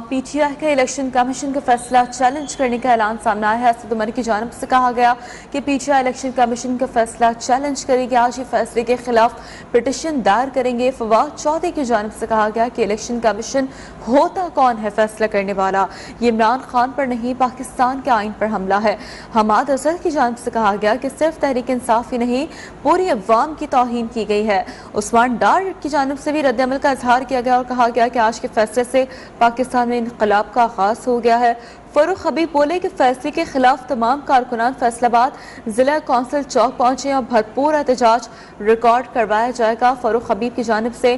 پی ٹی آئی کے الیکشن کمیشن کا فیصلہ چیلنج کرنے کا اعلان سامنے آیا ہے اسد عمر کی جانب سے کہا گیا کہ پی ٹی آئی الیکشن کمیشن کا فیصلہ چیلنج کرے گی آج ہی فیصلے کے خلاف پٹیشن دائر کریں گے فواد چودھری کی جانب سے کہا گیا کہ الیکشن کمیشن ہوتا کون ہے فیصلہ کرنے والا یہ عمران خان پر نہیں پاکستان کے آئین پر حملہ ہے حماد اظہر کی جانب سے کہا گیا کہ صرف تحریک انصاف ہی نہیں پوری عوام کی توہین کی گئی ہے عثمان ڈار کی جانب سے بھی رد عمل کا اظہار کیا گیا اور کہا گیا کہ آج کے فیصلے سے پاکستان میں انقلاب کا آغاز ہو گیا ہے فاروق حبیب بولے کہ فیصلے کے خلاف تمام کارکنان فیصل آباد ضلع کونسل چوک پہنچے اور بھرپور احتجاج ریکارڈ کروایا جائے گا فاروق حبیب کی جانب سے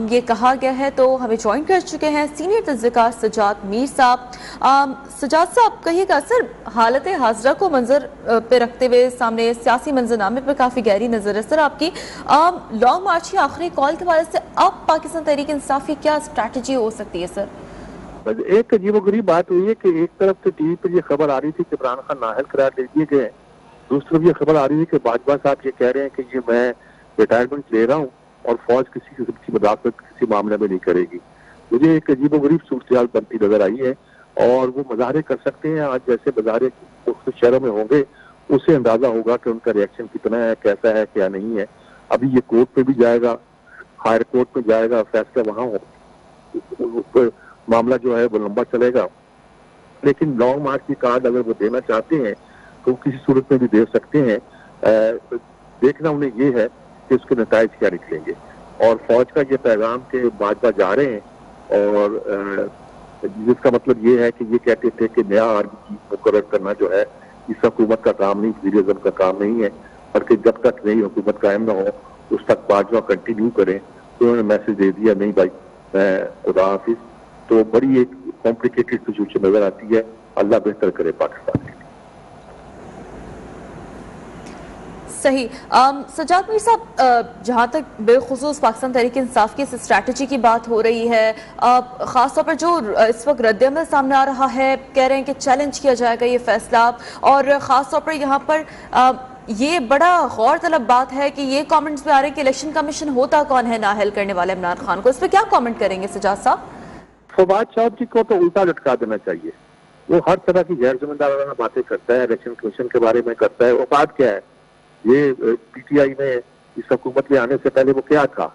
یہ کہا گیا ہے تو ہمیں جوائن کر چکے ہیں سینئر تجزیہکار سجاد میر صاحب سجاد صاحب کہیے گا سر حالت حاضرہ کو منظر پہ رکھتے ہوئے سامنے سیاسی منظرنامے پہ کافی گہری نظر ہے سر آپ کی لانگ مارچ کی آخری کال کے حوالے سے اب پاکستان تحریک انصاف کی کیا اسٹریٹجی ہو سکتی ہے سر؟ ایک عجیب و غریب بات ہوئی ہے کہ ایک طرف سے ٹی وی پر یہ خبر آ رہی تھی کہ عمران خان نااہل قرار دے دیے گئے دوسری طرف یہ خبر آ رہی ہے کہ باجوہ صاحب یہ کہہ رہے ہیں کہ یہ میں ریٹائرمنٹ لے رہا ہوں اور فوج کسی قسم کی مداخلت کسی معاملے میں نہیں کرے گی مجھے ایک عجیب و غریب صورتحال بنتی نظر آئی ہے اور وہ مظاہرے کر سکتے ہیں آج جیسے مظاہرے مختلف شہروں میں ہوں گے اس سے اندازہ ہوگا کہ ان کا ریئیکشن کتنا ہے کیسا ہے کیا نہیں ہے ابھی یہ کورٹ پہ بھی جائے گا ہائر کورٹ میں جائے گا فیصلہ وہاں ہو معاملہ جو ہے وہ لمبا چلے گا لیکن لانگ مارچ کی کارڈ اگر وہ دینا چاہتے ہیں تو کسی صورت میں بھی دے سکتے ہیں دیکھنا انہیں یہ ہے کہ اس کے نتائج کیا نکلیں گے اور فوج کا یہ پیغام کہ باجوہ جا رہے ہیں اور جس کا مطلب یہ ہے کہ یہ کہتے تھے کہ نیا آرمی چیف مقرر کرنا جو ہے اس حکومت کا کام نہیں وزیر اعظم کا کام نہیں ہے بلکہ جب تک نئی حکومت قائم نہ ہو اس تک باجوہ کنٹینیو کریں تو انہوں نے میسج دے دیا نہیں بھائی خدا حافظ تو بڑی ایک کمپلیکیٹڈ سچویشن نظر آتی ہے اللہ بہتر کرے پاکستان کے لیے صحیح سجاد میر صاحب جہاں تک بالخصوص پاکستان تحریک انصاف کی اس اسٹریٹجی کی بات ہو رہی ہے خاص طور پر جو اس وقت رد عمل سامنے آ رہا ہے کہہ رہے ہیں کہ چیلنج کیا جائے گا یہ فیصلہ اور خاص طور پر یہاں پر یہ بڑا غور طلب بات ہے کہ یہ کامنٹس میں آ رہے ہیں کہ الیکشن کمیشن ہوتا کون ہے نااہل کرنے والے عمران خان کو اس پہ کیا کامنٹ کریں گے سجاد صاحب؟ فواد چودھری کو تو الٹا لٹکا دینا چاہیے وہ ہر طرح کی غیر ذمہ دارانہ باتیں کرتا ہے الیکشن کمیشن کے بارے میں کرتا ہے وہ بات کیا ہے یہ پی ٹی آئی میں اس حکومت میں آنے سے پہلے وہ کیا تھا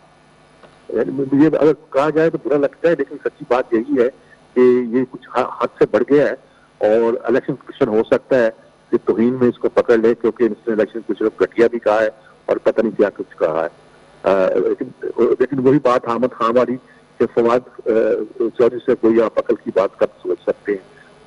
مجھے اگر کہا جائے تو برا لگتا ہے لیکن سچی بات یہی ہے کہ یہ کچھ حد سے بڑھ گیا ہے اور الیکشن کمیشن ہو سکتا ہے کہ توہین میں اس کو پکڑ لے کیونکہ اس نے الیکشن کمیشن گھٹیا بھی کہا ہے اور پتہ نہیں کیا کچھ کہا ہے لیکن وہی بات حامد خان والی کہ فواد چودھری سے کوئی آپ عقل کی بات کب سوچ سکتے ہیں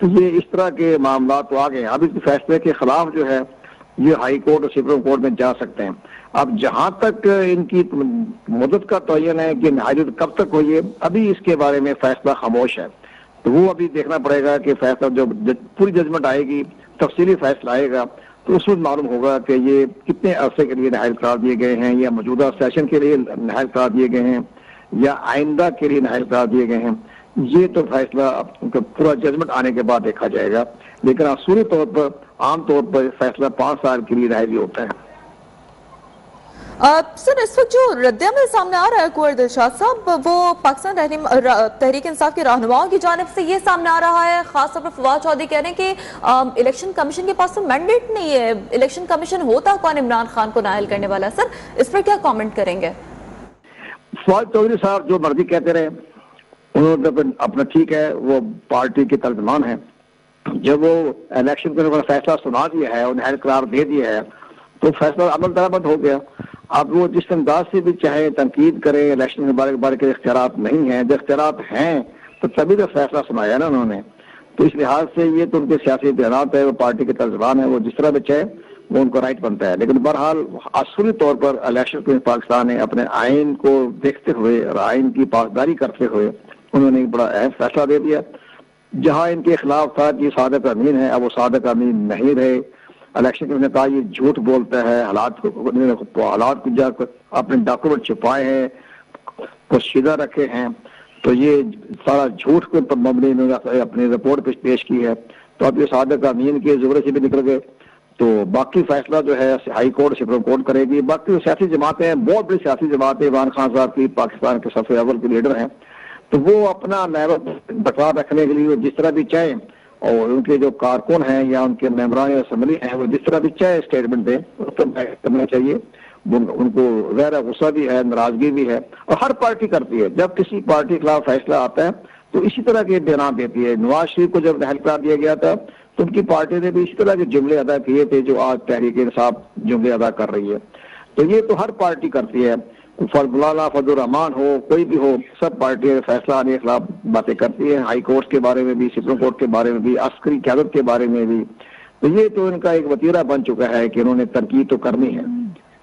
تو یہ اس طرح کے معاملات تو آ گئے ہیں. اب اس فیصلے کے خلاف جو ہے یہ ہائی کورٹ اور سپریم کورٹ میں جا سکتے ہیں. اب جہاں تک ان کی مدت کا تعین ہے کہ نہایت کب تک ہوئی ہے، ابھی اس کے بارے میں فیصلہ خاموش ہے. تو وہ ابھی دیکھنا پڑے گا کہ فیصلہ جو پوری ججمنٹ آئے گی، تفصیلی فیصلہ آئے گا تو اس وقت معلوم ہوگا کہ یہ کتنے عرصے کے لیے نہایت قرار دیے گئے ہیں، یا موجودہ سیشن کے لیے نہایت قرار دیے گئے ہیں، یا آئندہ کے لیے نہایت قرار دیے گئے ہیں. یہ تو فیصلہ پورا ججمنٹ آنے کے بعد دیکھا جائے گا. لیکن اصولی طور پر عام طور پر فیصلہ 5 سال کے لیے نہایت ہوتا ہے. سر اس وقت جو رد عمل سامنے آ رہا ہے کنور دلشاد صاحب، وہ پاکستان تحریک انصاف کے رہنماؤں کی جانب سے یہ سامنے آ رہا ہے، خاص طور پر فواد چودھری کہہ رہے ہیں کہ الیکشن کمیشن کے پاس تو مینڈیٹ نہیں ہے. الیکشن کمیشن ہوتا کون عمران خان کو نااہل کرنے والا؟ سر اس پر کیا کامنٹ کریں گے؟ فواد چودھری صاحب جو مرضی کہتے رہے، انہوں نے اپنا ٹھیک ہے، وہ پارٹی کے ترجمان ہیں. جب وہ الیکشن کا فیصلہ سنا دیا ہے اور نہایت قرار دے دیا ہے تو فیصلہ عمل درآمد ہو گیا. اب وہ جس انداز سے بھی چاہے تنقید کرے، الیکشن کے بارے کے اختیارات نہیں ہیں. جب اختیارات ہیں تو تبھی تو فیصلہ سنایا نا انہوں نے. تو اس لحاظ سے یہ تو ان کے سیاسی بیانات ہے، وہ پارٹی کے ترجمان ہیں، وہ جس طرح بھی چاہے وہ ان کو رائٹ بنتا ہے. لیکن بہرحال اصولی طور پر الیکشن کمیشن پاکستان نے اپنے آئین کو دیکھتے ہوئے اور آئین کی پاسداری کرتے ہوئے انہوں نے ایک بڑا اہم فیصلہ دے دیا. جہاں ان کے خلاف تھا کہ صادق امین ہے، اب وہ صادق امین نہیں رہے. الیکشن کمیشن نے کہا یہ جھوٹ بولتا ہے، حالات کو جا کر اپنے ڈاکومنٹ چھپائے ہیں، پوشیدہ رکھے ہیں. تو یہ سارا جھوٹ کے اوپر مبنی انہوں نے اپنی رپورٹ پیش کی ہے. تو اب یہ صادق امین کے زمرے سے بھی نکل گئے. تو باقی فیصلہ جو ہے ہائی کورٹ سپریم کورٹ کرے گی. باقی سیاسی جماعتیں، بہت بڑی سیاسی جماعتیں، عمران خان صاحب کی پاکستان کے صف اول کے لیڈر ہیں، تو وہ اپنا لیول برقرار رکھنے کے لیے جس طرح بھی چاہیں، اور ان کے جو کارکن ہیں یا ان کے ممبران اسمبلی ہیں وہ جس طرح بھی چاہے اسٹیٹمنٹ دیں، اس پر کرنا چاہیے. ان کو ظاہر غصہ بھی ہے، ناراضگی بھی ہے، اور ہر پارٹی کرتی ہے. جب کسی پارٹی کے خلاف فیصلہ آتا ہے تو اسی طرح کے بیانات دیتی ہے. نواز شریف کو جب نااہل قرار دیا گیا تھا تو ان کی پارٹی نے بھی اسی طرح کے جملے ادا کیے تھے جو آج تحریک انصاف جملے ادا کر رہی ہے. تو یہ تو ہر پارٹی کرتی ہے. مولانا فضل الرحمان ہو، کوئی بھی ہو، سب پارٹیاں فیصلہ آنے کے خلاف باتیں کرتی ہیں. ہائی کورٹ کے بارے میں بھی، سپریم کورٹ کے بارے میں بھی، عسکری قیادت کے بارے میں بھی. تو یہ تو ان کا ایک وتیرہ بن چکا ہے کہ انہوں نے تنقید تو کرنی ہے.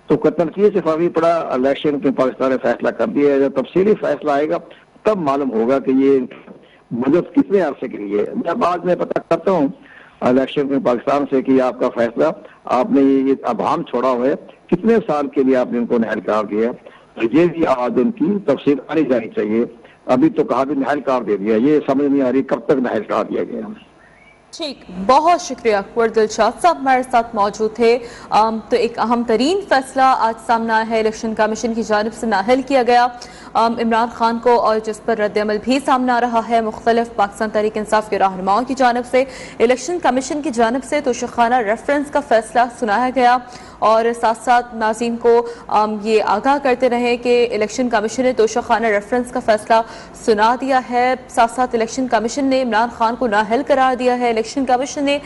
تو تنقید سے فرق پڑا، الیکشن کے پاکستان نے فیصلہ کر دیا ہے. جب تفصیلی فیصلہ آئے گا تب معلوم ہوگا کہ یہ مدت کتنے عرصے کے لیے. میں بعد میں پتہ کرتا ہوں الیکشن میں پاکستان سے کہ آپ کا فیصلہ، آپ نے یہ ابہام چھوڑا ہوا ہے، کتنے سال کے لیے آپ نے ان کو نااہل قرار دیا. یہ بھی آج ان کی تفصیل آنی جانی چاہیے. ابھی تو کہا بھی نااہل قرار دے دیا، یہ سمجھ نہیں آ رہی کب تک نااہل قرار دیا گیا. ٹھیک، بہت شکریہ کنور دلشاد صاحب ہمارے ساتھ موجود تھے. تو ایک اہم ترین فیصلہ آج سامنے آیا ہے، الیکشن کمیشن کی جانب سے نااہل کیا گیا عمران خان کو، اور جس پر رد عمل بھی سامنے آ رہا ہے مختلف پاکستان تحریک انصاف کے رہنماؤں کی جانب سے. الیکشن کمیشن کی جانب سے توشیخانہ ریفرنس کا فیصلہ سنایا گیا، اور ساتھ ساتھ ناظرین کو یہ آگاہ کرتے رہے کہ الیکشن کمیشن نے توشیخانہ ریفرنس کا فیصلہ سنا دیا ہے. ساتھ ساتھ الیکشن کمیشن نے عمران خان کو نااہل قرار دیا ہے. الیکشن کمیشن نے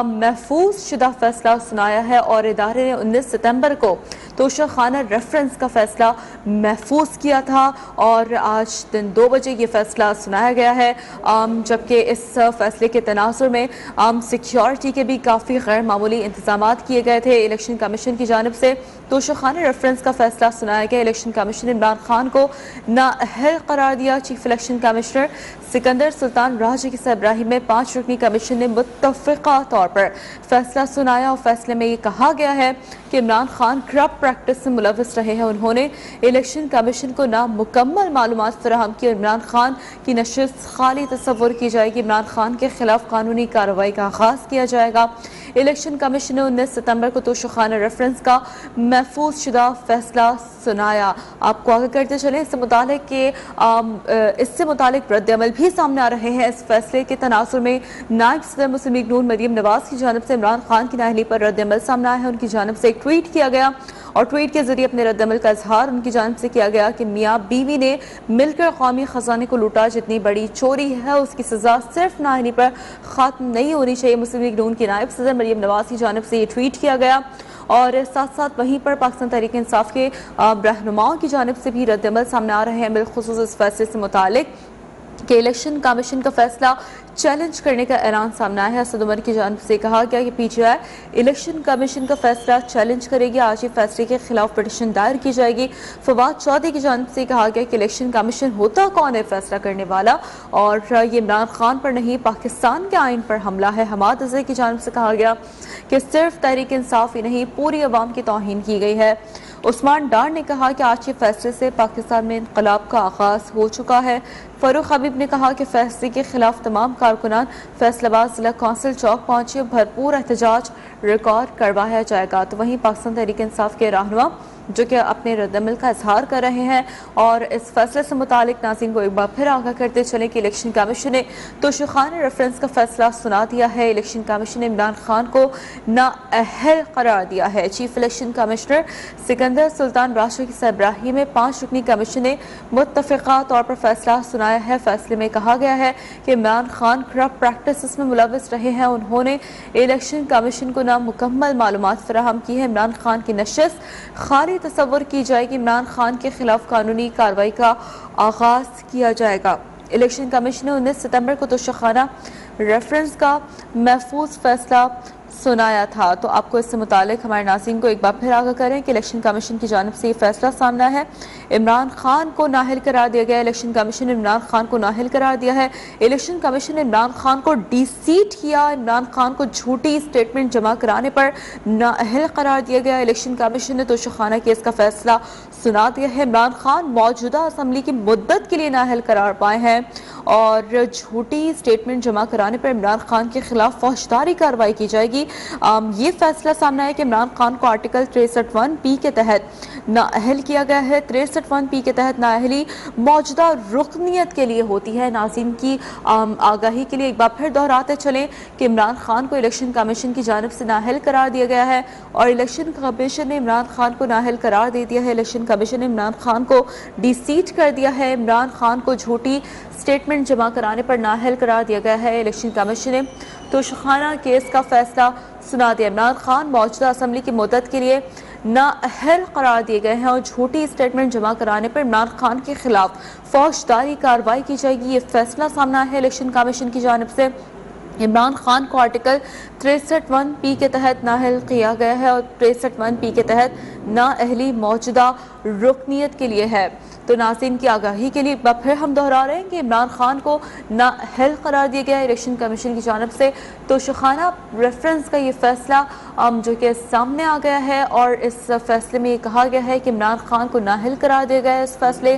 محفوظ شدہ فیصلہ سنایا ہے، اور ادارے نے 19 ستمبر کو توشیخانہ ریفرنس کا فیصلہ محفوظ کیا تھا، اور آج دن 2 بجے یہ فیصلہ سنایا گیا ہے. جبکہ اس فیصلے کے تناظر میں سیکیورٹی کے بھی کافی غیر معمولی انتظامات کیے گئے تھے. الیکشن کمیشن کی جانب سے توشیخانہ ریفرنس کا فیصلہ سنایا گیا. الیکشن کمیشن نے عمران خان کو نااہل قرار دیا. چیف الیکشن کمشنر سکندر سلطان راجی کی سربراہی میں 5 رکنی کمیشن نے متفقہ طور پر فیصلہ سنایا، اور فیصلے میں یہ کہا گیا ہے کہ عمران خان کرپٹ پریکٹس سے ملوث رہے ہیں. انہوں نے الیکشن کمیشن کو نامکمل معلومات فراہم کی، اور عمران خان کی نشست خالی تصور کی جائے گی. عمران خان کے خلاف قانونی کارروائی کا آغاز کیا جائے گا. الیکشن کمیشن نے 19 ستمبر کو توشیخانہ ریفرنس کا محفوظ شدہ فیصلہ سنایا. آپ کو آگے کرتے چلیں اس سے متعلق رد عمل بھی سامنے آ رہے ہیں. اس فیصلے کے تناظر میں نائب صدر مسلم لیگ نون مریم نواز کی جانب سے عمران خان کی نااہلی پر رد عمل سامنے آیا ہے. ان کی جانب سے ایک ٹویٹ کیا گیا، اور ٹویٹ کے ذریعے اپنے رد عمل کا اظہار ان کی جانب سے کیا گیا کہ میاں بیوی نے مل کر قومی خزانے کو لوٹا. جتنی بڑی چوری ہے اس کی سزا صرف نااہلی پر ختم نہیں ہونی چاہیے. مسلم لیگ نون کی نائب صدر مریم نواز کی جانب سے یہ ٹویٹ کیا گیا، اور ساتھ ساتھ وہیں پر پاکستان تحریک انصاف کے رہنماؤں کی جانب سے بھی رد عمل سامنے آ رہے ہیں بالخصوص اس فیصلے سے متعلق کہ الیکشن کمیشن کا فیصلہ چیلنج کرنے کا اعلان سامنے آیا ہے۔ اسد عمر کی جانب سے کہا گیا کہ پی ٹی آئی الیکشن کمیشن کا فیصلہ چیلنج کرے گی۔ آج ہی فیصلے کے خلاف پٹیشن دائر کی جائے گی۔ فواد چودھری کی جانب سے کہا گیا کہ الیکشن کمیشن ہوتا کون ہے فیصلہ کرنے والا، اور یہ عمران خان پر نہیں پاکستان کے آئین پر حملہ ہے۔ حماد اظہر کی جانب سے کہا گیا کہ صرف تحریک انصاف ہی نہیں، پوری عوام کی توہین کی گئی ہے۔ عثمان ڈار نے کہا کہ آج کے فیصلے سے پاکستان میں انقلاب کا آغاز ہو چکا ہے۔ فاروق حبیب نے کہا کہ فیصلے کے خلاف تمام کارکنان فیصل آباد ضلع کونسل چوک پہنچے، بھرپور احتجاج ریکارڈ کروایا جائے گا۔ تو وہیں پاکستان تحریک انصاف کے رہنما جو کہ اپنے رد عمل کا اظہار کر رہے ہیں، اور اس فیصلے سے متعلق ناظرین کو ایک بار پھر آگاہ کرتے چلیں کہ الیکشن کمیشن نے توشیخانہ ریفرنس کا فیصلہ سنا دیا ہے۔ الیکشن کمیشن نے عمران خان کو نااہل قرار دیا ہے۔ چیف الیکشن کمشنر سکندر سلطان بادشاہ کی سربراہی میں 5 رکنی کمیشن نے متفقہ طور پر فیصلہ سنایا ہے۔ فیصلے میں کہا گیا ہے کہ عمران خان کرپٹ پریکٹسز میں ملوث رہے ہیں، انہوں نے الیکشن کمیشن کو نامکمل معلومات فراہم کی ہے۔ عمران خان کی نشست خالی تصور کی جائے گی، عمران خان کے خلاف قانونی کارروائی کا آغاز کیا جائے گا۔ الیکشن کمیشن نے 19 ستمبر کو توشیخانہ ریفرنس کا محفوظ فیصلہ سنایا تھا۔ تو آپ کو اس سے متعلق ہمارے ناظرین کو ایک بار پھر آگاہ کریں کہ الیکشن کمیشن کی جانب سے یہ فیصلہ سامنے ہے، عمران خان کو نااہل قرار دیا گیا۔ الیکشن کمیشن نے عمران خان کو نااہل قرار دیا ہے۔ الیکشن کمیشن نے عمران خان کو ڈی سیٹ کیا، عمران خان کو جھوٹی اسٹیٹمنٹ جمع کرانے پر نااہل قرار دیا گیا۔ الیکشن کمیشن نے توشیخانہ کیس کا فیصلہ سنا دیا ہے۔ عمران خان موجودہ اسمبلی کی مدت کے لیے نااہل قرار پائے ہیں، اور جھوٹی اسٹیٹمنٹ جمع کرانے پر عمران خان کے خلاف فوجداری کارروائی کی جائے گی۔ یہ فیصلہ سامنے ہے کہ عمران خان کو آرٹیکل 63(1) کے تحت نااہل کیا گیا ہے۔ 63(1) کے تحت نااہلی موجودہ رکنیت کے لیے ہوتی ہے۔ ناظرین کی آگاہی کے لیے ایک بار پھر دہراتے چلیں کہ عمران خان کو الیکشن کمیشن کی جانب سے نااہل قرار دیا گیا ہے، اور الیکشن کمیشن نے عمران خان کو نااہل قرار دے دیا ہے۔ الیکشن کمیشن نے عمران خان کو ڈی سیٹ کر دیا ہے۔ عمران خان کو جھوٹی اسٹیٹمنٹ جمع کرانے پر نااہل قرار دیا گیا ہے۔ الیکشن کمیشن نے توشیخانہ کیس کا فیصلہ سنا دیا۔ عمران خان موجودہ اسمبلی کی مدت کے لیے نااہل قرار دیے گئے ہیں، اور جھوٹی اسٹیٹمنٹ جمع کرانے پر عمران خان کے خلاف فوجداری کارروائی کی جائے گی۔ یہ فیصلہ سامنے ہے الیکشن کمیشن کی جانب سے۔ عمران خان کو آرٹیکل 63(1) کے تحت نااہل کیا گیا ہے، اور 63(1) کے تحت نااہلی موجودہ رکنیت کے لیے ہے۔ تو ناظرین کی آگاہی کے لیے ایک بار پھر ہم دہرا رہے ہیں کہ عمران خان کو نااہل قرار دیا گیا ہے الیکشن کمیشن کی جانب سے۔ توشیخانہ ریفرنس کا یہ فیصلہ جو کہ سامنے آ گیا ہے، اور اس فیصلے میں یہ کہا گیا ہے کہ عمران خان کو نااہل قرار دیا گیا ہے۔ اس فیصلے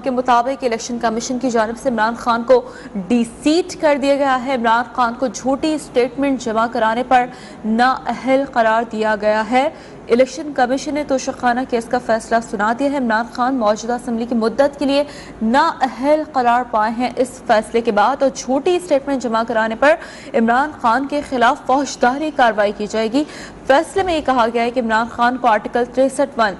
کے مطابق الیکشن کمیشن کی جانب سے عمران خان کو ڈی سیٹ کر دیا گیا ہے۔ عمران خان کو جھوٹی اسٹیٹمنٹ جمع کرانے پر نااہل قرار دیا گیا ہے۔ الیکشن کمیشن نے توشیخانہ کیس کا فیصلہ سنا دیا ہے۔ عمران خان موجودہ اسمبلی کی مدت کے لیے نااہل قرار پائے ہیں۔ اس فیصلے کے بعد اور جھوٹی اسٹیٹمنٹ جمع کرانے پر عمران خان کے خلاف فوجداری کارروائی کی جائے گی۔ فیصلے میں یہ کہا گیا ہے کہ عمران خان کو آرٹیکل 63(1)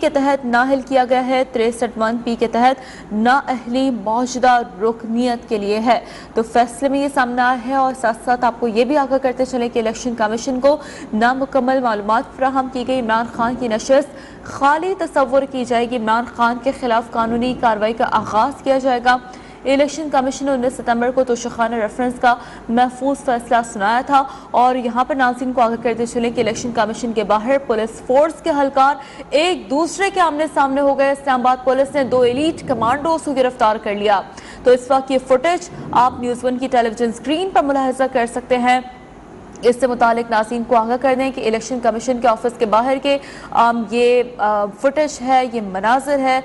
کے تحت نااہل کیا گیا ہے۔ 63(1) کے تحت نااہلی موجودہ رکنیت کے لیے ہے۔ تو فیصلے میں یہ سامنے آیا ہے، اور ساتھ ساتھ آپ کو یہ بھی آگاہ کرتے چلیں کہ الیکشن کمیشن کو نامکمل معلومات فراہم کی گئی۔ عمران خان کی نشست خالی تصور کی جائے گی، عمران خان کے خلاف قانونی کارروائی کا آغاز کیا جائے گا۔ الیکشن کمیشن نے 19 ستمبر کو توشیخانہ ریفرنس کا محفوظ فیصلہ سنایا تھا، اور یہاں پر ناظرین کو آگاہ کرتے چلیں کہ الیکشن کمیشن کے باہر پولیس فورس کے اہلکار ایک دوسرے کے آمنے سامنے ہو گئے۔ اسلام آباد پولیس نے 2 ایلیٹ کمانڈوز کو گرفتار کر لیا۔ تو اس وقت یہ فوٹیج آپ نیوز 1 کی ٹیلی ویژن اسکرین پر ملاحظہ کر سکتے ہیں۔ اس سے متعلق ناظرین کو آگاہ کر دیں کہ الیکشن کمیشن کے آفس کے باہر کے یہ فوٹیج ہے، یہ مناظر ہے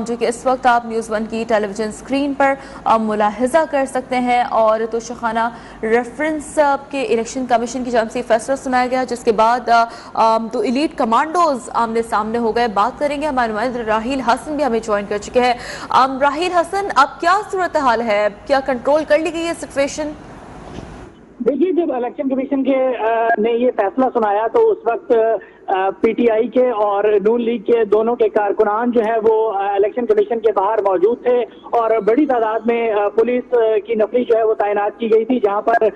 جو کہ اس وقت آپ نیوز 1 کی ٹیلی ویژن اسکرین پر ملاحظہ کر سکتے ہیں۔ اور توشیخانہ ریفرنس کے الیکشن کمیشن کی جانب سے فیصلہ سنایا گیا، جس کے بعد 2 ایلیٹ کمانڈوز آمنے سامنے ہو گئے۔ بات کریں گے، ہمارے نمائندہ راہیل حسن بھی ہمیں جوائن کر چکے ہیں۔ راہیل حسن، اب کیا صورتحال ہے؟ کیا کنٹرول کر لی گئی ہے سچویشن؟ دیکھیے، جب الیکشن کمیشن نے یہ فیصلہ سنایا تو اس وقت پی ٹی آئی کے اور نون لیگ کے دونوں کے کارکنان جو ہے وہ الیکشن کمیشن کے باہر موجود تھے، اور بڑی تعداد میں پولیس کی نفری جو ہے وہ تعینات کی گئی تھی، جہاں پر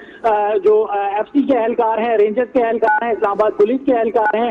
جو ایف سی کے اہلکار ہیں، رینجرز کے اہلکار ہیں، اسلام آباد پولیس کے اہلکار ہیں،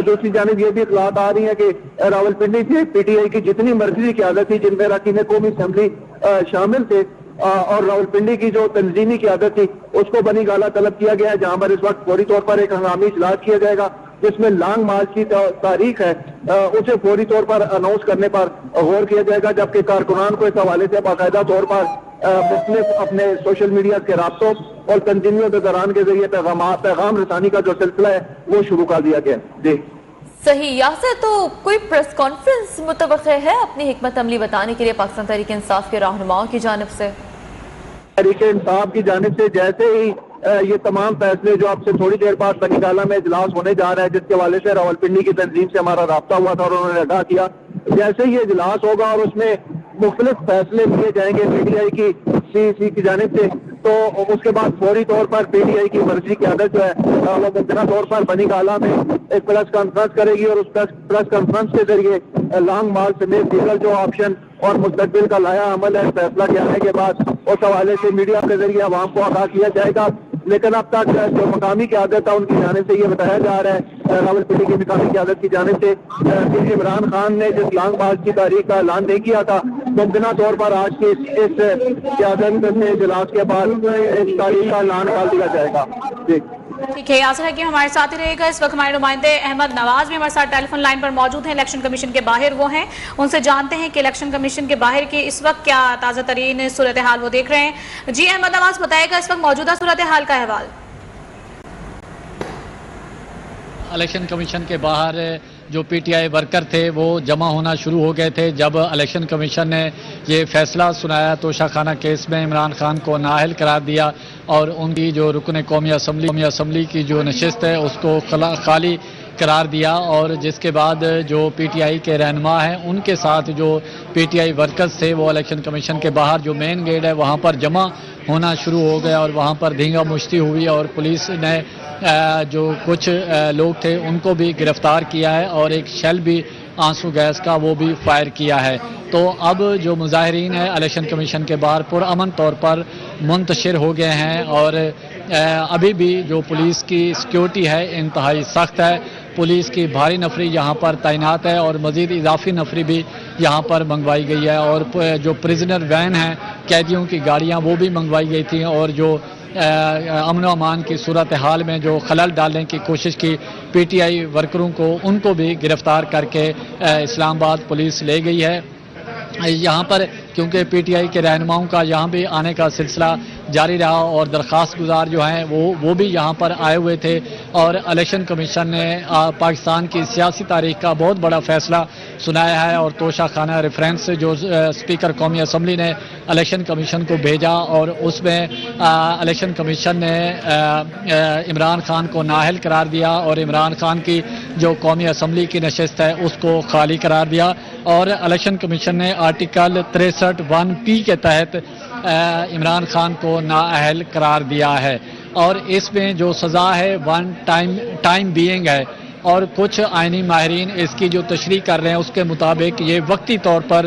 دوسری جانب یہ بھی اطلاعات آ رہی ہیں کہ راولپنڈی سے پی ٹی آئی کی جتنی مرکزی قیادت تھی جن میں اراکین قومی اسمبلی شامل تھے اور راولپنڈی کی جو تنظیمی قیادت تھی اس کو بنی گالہ طلب کیا گیا ہے، جہاں پر اس وقت فوری طور پر ایک ہنگامی اجلاس کیا جائے گا جس میں لانگ مارچ کی تاریخ ہے اسے فوری طور پر اناؤنس کرنے پر غور کیا جائے گا، جبکہ کارکنان کو اس حوالے سے باقاعدہ طور پر مختلف اپنے سوشل میڈیا کے رابطوں اور تنظیمیوں کے دوران کے ذریعے پیغام رسانی کا جو سلسلہ ہے وہ شروع کر دیا گیا ہے۔ جی صحیح، یاسر تو کوئی پریس کانفرنس متوقع ہے اپنی حکمت عملی بتانے کے لیے پاکستان تحریک انصاف کے رہنماؤں کی جانب سے؟ تحریک انصاف کی جانب سے جیسے ہی یہ تمام فیصلے جو اب سے تھوڑی دیر بعد بنی گالہ میں اجلاس ہونے جا رہا ہے جس کے حوالے سے راولپنڈی کی تنظیم سے ہمارا رابطہ ہوا تھا اور انہوں نے آگاہ کیا، جیسے ہی یہ اجلاس ہوگا اور اس میں مختلف فیصلے لیے جائیں گے پی ٹی آئی کی سی کی جانب سے، تو اس کے بعد فوری طور پر پی ٹی آئی کی مرکزی قیادت جو ہے وہ ممکنہ طور پر بنی گالہ میں ایک پریس کانفرنس کرے گی اور اس پریس کانفرنس کے ذریعے لانگ مارچ سمیت دیگر جو آپشن اور مستقبل کا لایا عمل ہے فیصلہ کیا آنے کے بعد اس حوالے سے میڈیا کے ذریعے عوام کو آگاہ کیا جائے گا۔ لیکن اب تک جو مقامی قیادت ہے ان کی جانب سے یہ بتایا جا رہا ہے راولپنڈی کی مقامی قیادت کی جانب سے کہ عمران خان نے جس لانگ مارچ کی تاریخ کا اعلان نہیں کیا تھا ممکنہ طور پر آج کے اس قیادت سے اجلاس کے بعد اس تاریخ کا اعلان کر دیا جائے گا۔ جی ٹھیک ہے، یاسر ہے کہ ہمارے ساتھ ہی رہے گا۔ اس وقت ہمارے نمائندے احمد نواز بھی ہمارے ساتھ ٹیلی فون لائن پر موجود ہیں، الیکشن کمیشن کے باہر وہ ہیں، ان سے جانتے ہیں کہ الیکشن کمیشن کے باہر کی اس وقت کیا تازہ ترین صورتحال وہ دیکھ رہے ہیں۔ جی احمد نواز بتائے گا اس وقت موجودہ صورتحال کا احوال۔ الیکشن کمیشن کے باہر جو پی ٹی آئی ورکر تھے وہ جمع ہونا شروع ہو گئے تھے جب الیکشن کمیشن نے یہ فیصلہ سنایا توشہ خانہ کیس میں عمران خان کو نااہل قرار دیا اور ان کی جو رکن قومی اسمبلی کی جو نشست ہے اس کو خالی قرار دیا، اور جس کے بعد جو پی ٹی آئی کے رہنما ہیں ان کے ساتھ جو پی ٹی آئی ورکرز تھے وہ الیکشن کمیشن کے باہر جو مین گیٹ ہے وہاں پر جمع ہونا شروع ہو گیا اور وہاں پر دھینگا مشتی ہوئی اور پولیس نے جو کچھ لوگ تھے ان کو بھی گرفتار کیا ہے اور ایک شیل بھی آنسو گیس کا وہ بھی فائر کیا ہے۔ تو اب جو مظاہرین ہیں الیکشن کمیشن کے باہر پرامن طور پر منتشر ہو گئے ہیں اور ابھی بھی جو پولیس کی سیکیورٹی ہے انتہائی سخت ہے، پولیس کی بھاری نفری یہاں پر تعینات ہے اور مزید اضافی نفری بھی یہاں پر منگوائی گئی ہے، اور جو پریزنر وین ہیں قیدیوں کی گاڑیاں وہ بھی منگوائی گئی تھیں، اور جو امن و امان کی صورتحال میں جو خلل ڈالنے کی کوشش کی پی ٹی آئی ورکروں کو ان کو بھی گرفتار کر کے اسلام آباد پولیس لے گئی ہے۔ یہاں پر کیونکہ پی ٹی آئی کے رہنماؤں کا یہاں بھی آنے کا سلسلہ جاری رہا اور درخواست گزار جو ہیں وہ بھی یہاں پر آئے ہوئے تھے، اور الیکشن کمیشن نے پاکستان کی سیاسی تاریخ کا بہت بڑا فیصلہ سنایا ہے، اور توشہ خانہ ریفرنس جو اسپیکر قومی اسمبلی نے الیکشن کمیشن کو بھیجا اور اس میں الیکشن کمیشن نے عمران خان کو نااہل قرار دیا اور عمران خان کی جو قومی اسمبلی کی نشست ہے اس کو خالی قرار دیا، اور الیکشن کمیشن نے آرٹیکل 63(1)(p) کے تحت عمران خان کو نااہل قرار دیا ہے، اور اس میں جو سزا ہے ون ٹائم بینگ ہے، اور کچھ آئینی ماہرین اس کی جو تشریح کر رہے ہیں اس کے مطابق یہ وقتی طور پر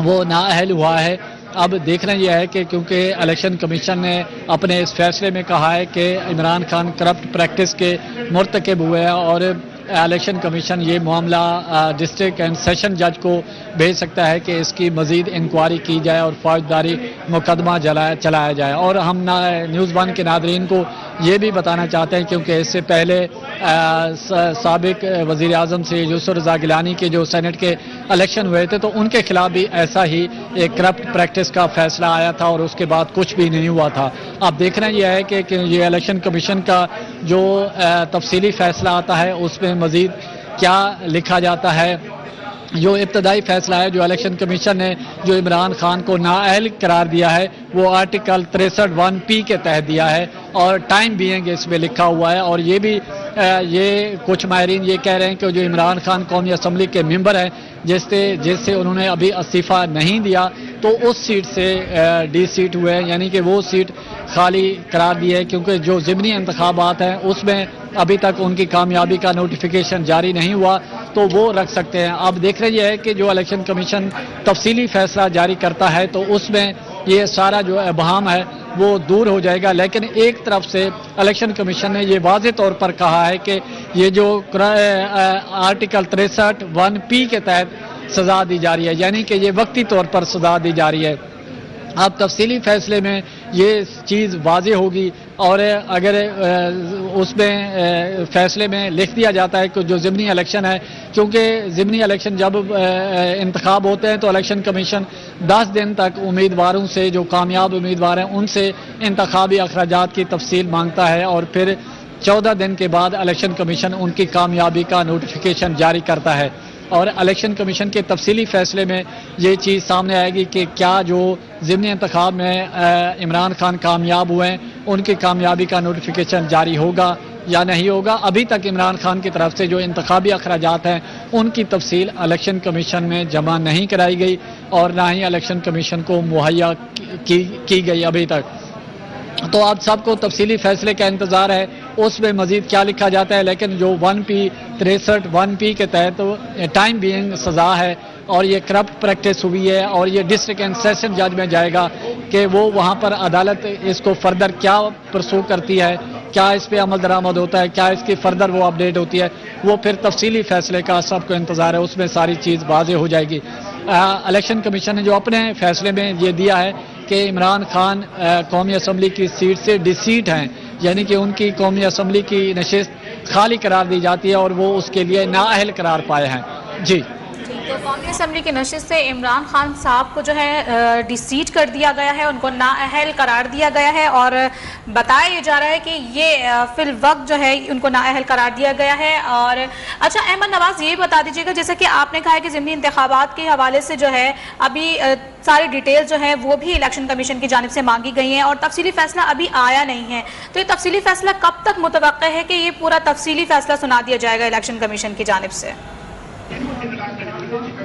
وہ نااہل ہوا ہے۔ اب دیکھنا یہ ہے کہ کیونکہ الیکشن کمیشن نے اپنے اس فیصلے میں کہا ہے کہ عمران خان کرپٹ پریکٹس کے مرتکب ہوئے ہیں، اور الیکشن کمیشن یہ معاملہ ڈسٹرکٹ اینڈ سیشن جج کو بھیج سکتا ہے کہ اس کی مزید انکوائری کی جائے اور فوجداری مقدمہ چلایا جائے۔ اور ہم نیوز ون کے ناظرین کو یہ بھی بتانا چاہتے ہیں کیونکہ اس سے پہلے سابق وزیر اعظم سے یوسف رضا گیلانی کے جو سینٹ کے الیکشن ہوئے تھے تو ان کے خلاف بھی ایسا ہی ایک کرپٹ پریکٹس کا فیصلہ آیا تھا اور اس کے بعد کچھ بھی نہیں ہوا تھا۔ اب دیکھنا یہ ہے کہ یہ الیکشن کمیشن کا جو تفصیلی فیصلہ آتا ہے اس میں مزید کیا لکھا جاتا ہے۔ جو ابتدائی فیصلہ ہے جو الیکشن کمیشن نے جو عمران خان کو نااہل قرار دیا ہے وہ آرٹیکل 63(1)(p) کے تحت دیا ہے، اور ٹائم بینگ اس میں لکھا ہوا ہے، اور یہ بھی یہ کچھ ماہرین یہ کہہ رہے ہیں کہ جو عمران خان قومی اسمبلی کے ممبر ہیں جس سے انہوں نے ابھی استعفیٰ نہیں دیا تو اس سیٹ سے ڈی سیٹ ہوئے ہیں، یعنی کہ وہ سیٹ خالی قرار دی ہے کیونکہ جو ضمنی انتخابات ہیں اس میں ابھی تک ان کی کامیابی کا نوٹیفیکیشن جاری نہیں ہوا تو وہ رکھ سکتے ہیں۔ اب دیکھ رہے ہیں کہ جو الیکشن کمیشن تفصیلی فیصلہ جاری کرتا ہے تو اس میں یہ سارا جو ابہام ہے وہ دور ہو جائے گا. لیکن ایک طرف سے الیکشن کمیشن نے یہ واضح طور پر کہا ہے کہ یہ جو آرٹیکل 63(1)P کے تحت سزا دی جا رہی ہے، یعنی کہ یہ وقتی طور پر سزا دی جا رہی ہے. اب تفصیلی فیصلے میں یہ چیز واضح ہوگی، اور اگر اس میں فیصلے میں لکھ دیا جاتا ہے کہ جو ضمنی الیکشن ہے، کیونکہ ضمنی الیکشن جب انتخاب ہوتے ہیں تو الیکشن کمیشن 10 دن تک امیدواروں سے، جو کامیاب امیدوار ہیں ان سے انتخابی اخراجات کی تفصیل مانگتا ہے، اور پھر 14 دن کے بعد الیکشن کمیشن ان کی کامیابی کا نوٹیفیکیشن جاری کرتا ہے. اور الیکشن کمیشن کے تفصیلی فیصلے میں یہ چیز سامنے آئے گی کہ کیا جو ضمنی انتخاب میں عمران خان کامیاب ہوئے ہیں ان کی کامیابی کا نوٹیفیکیشن جاری ہوگا یا نہیں ہوگا. ابھی تک عمران خان کی طرف سے جو انتخابی اخراجات ہیں ان کی تفصیل الیکشن کمیشن میں جمع نہیں کرائی گئی، اور نہ ہی الیکشن کمیشن کو مہیا کی گئی ابھی تک. تو اب سب کو تفصیلی فیصلے کا انتظار ہے، اس میں مزید کیا لکھا جاتا ہے. لیکن جو 63(1)P کے تحت ٹائم بینگ سزا ہے، اور یہ کرپٹ پریکٹس ہوئی ہے، اور یہ ڈسٹرکٹ اینڈ سیشن جج میں جائے گا کہ وہ وہاں پر عدالت اس کو فردر کیا پرسو کرتی ہے، کیا اس پہ عمل درآمد ہوتا ہے، کیا اس کی فردر وہ اپڈیٹ ہوتی ہے. وہ پھر تفصیلی فیصلے کا سب کو انتظار ہے، اس میں ساری چیز واضح ہو جائے گی. الیکشن کمیشن نے جو اپنے فیصلے میں یہ دیا ہے کہ عمران خان قومی اسمبلی کی سیٹ سے ڈسیٹ ہیں، یعنی کہ ان کی قومی اسمبلی کی نشست خالی قرار دی جاتی ہے اور وہ اس کے لیے نااہل قرار پائے ہیں. جی تو قومی اسمبلی کی نشست سے عمران خان صاحب کو جو ہے ڈسیٹ کر دیا گیا ہے، ان کو نااہل قرار دیا گیا ہے، اور بتایا جا رہا ہے کہ یہ فی الوقت جو ہے ان کو نااہل قرار دیا گیا ہے. اور اچھا احمد نواز یہ بتا دیجیے گا، جیسا کہ آپ نے کہا ہے کہ ضمنی انتخابات کے حوالے سے جو ہے ابھی ساری ڈیٹیل جو ہے وہ بھی الیکشن کمیشن کی جانب سے مانگی گئی ہیں، اور تفصیلی فیصلہ ابھی آیا نہیں ہے. تو یہ تفصیلی فیصلہ کب تک متوقع ہے کہ یہ پورا تفصیلی فیصلہ سنا دیا جائے گا الیکشن کمیشن کی جانب سے؟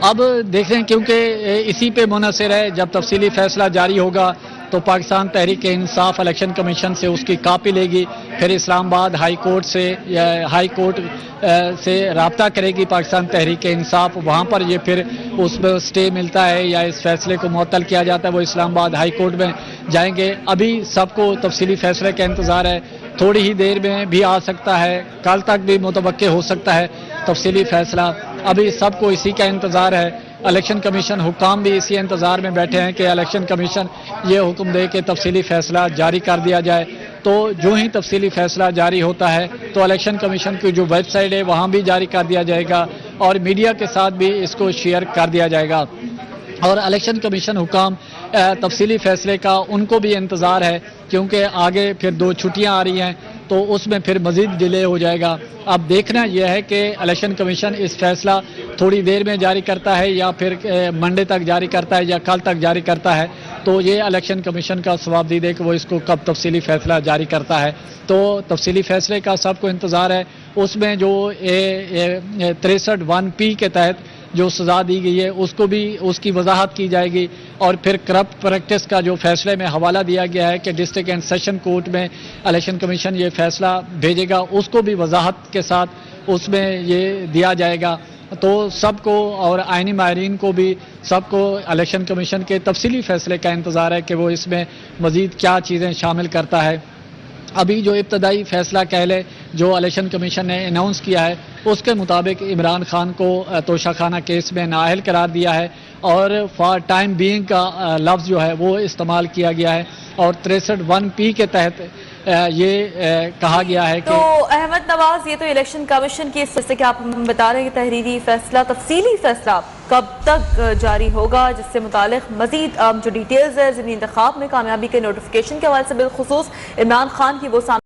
اب دیکھیں، کیونکہ اسی پہ منحصر ہے. جب تفصیلی فیصلہ جاری ہوگا تو پاکستان تحریک انصاف الیکشن کمیشن سے اس کی کاپی لے گی، پھر اسلام آباد ہائی کورٹ سے رابطہ کرے گی پاکستان تحریک انصاف. وہاں پر یہ پھر اس میں سٹے ملتا ہے یا اس فیصلے کو معطل کیا جاتا ہے، وہ اسلام آباد ہائی کورٹ میں جائیں گے. ابھی سب کو تفصیلی فیصلے کا انتظار ہے، تھوڑی ہی دیر میں بھی آ سکتا ہے، کل تک بھی متوقع ہو سکتا ہے تفصیلی فیصلہ. ابھی سب کو اسی کا انتظار ہے. الیکشن کمیشن حکام بھی اسی انتظار میں بیٹھے ہیں کہ الیکشن کمیشن یہ حکم دے کہ تفصیلی فیصلہ جاری کر دیا جائے. تو جو ہی تفصیلی فیصلہ جاری ہوتا ہے تو الیکشن کمیشن کی جو ویب سائٹ ہے وہاں بھی جاری کر دیا جائے گا، اور میڈیا کے ساتھ بھی اس کو شیئر کر دیا جائے گا. اور الیکشن کمیشن حکام تفصیلی فیصلے کا ان کو بھی انتظار ہے، کیونکہ آگے پھر 2 چھٹیاں آ رہی ہیں تو اس میں پھر مزید ڈیلے ہو جائے گا. اب دیکھنا یہ ہے کہ الیکشن کمیشن اس فیصلہ تھوڑی دیر میں جاری کرتا ہے یا پھر منڈے تک جاری کرتا ہے یا کل تک جاری کرتا ہے. تو یہ الیکشن کمیشن کا ثوابدید ہے کہ وہ اس کو کب تفصیلی فیصلہ جاری کرتا ہے. تو تفصیلی فیصلے کا سب کو انتظار ہے. اس میں جو 63(1)P کے تحت جو سزا دی گئی ہے اس کو بھی اس کی وضاحت کی جائے گی، اور پھر کرپٹ پریکٹس کا جو فیصلے میں حوالہ دیا گیا ہے کہ ڈسٹرکٹ اینڈ سیشن کورٹ میں الیکشن کمیشن یہ فیصلہ بھیجے گا، اس کو بھی وضاحت کے ساتھ اس میں یہ دیا جائے گا. تو سب کو اور آئینی ماہرین کو بھی سب کو الیکشن کمیشن کے تفصیلی فیصلے کا انتظار ہے کہ وہ اس میں مزید کیا چیزیں شامل کرتا ہے. ابھی جو ابتدائی فیصلہ کہہ لے جو الیکشن کمیشن نے اناؤنس کیا ہے اس کے مطابق عمران خان کو توشہ خانہ کیس میں نااہل قرار دیا ہے، اور فار ٹائم بینگ کا لفظ جو ہے وہ استعمال کیا گیا ہے، اور 63(1)P کے تحت یہ کہا گیا ہے کہ تو احمد نواز یہ تو الیکشن کمیشن کی جیسے کہ آپ بتا رہے ہیں کہ تحریری فیصلہ تفصیلی فیصلہ کب تک جاری ہوگا، جس سے متعلق مزید جو ڈیٹیلز ہے ضمنی انتخاب میں کامیابی کے نوٹیفیکیشن کے حوالے سے بالخصوص عمران خان کی وہ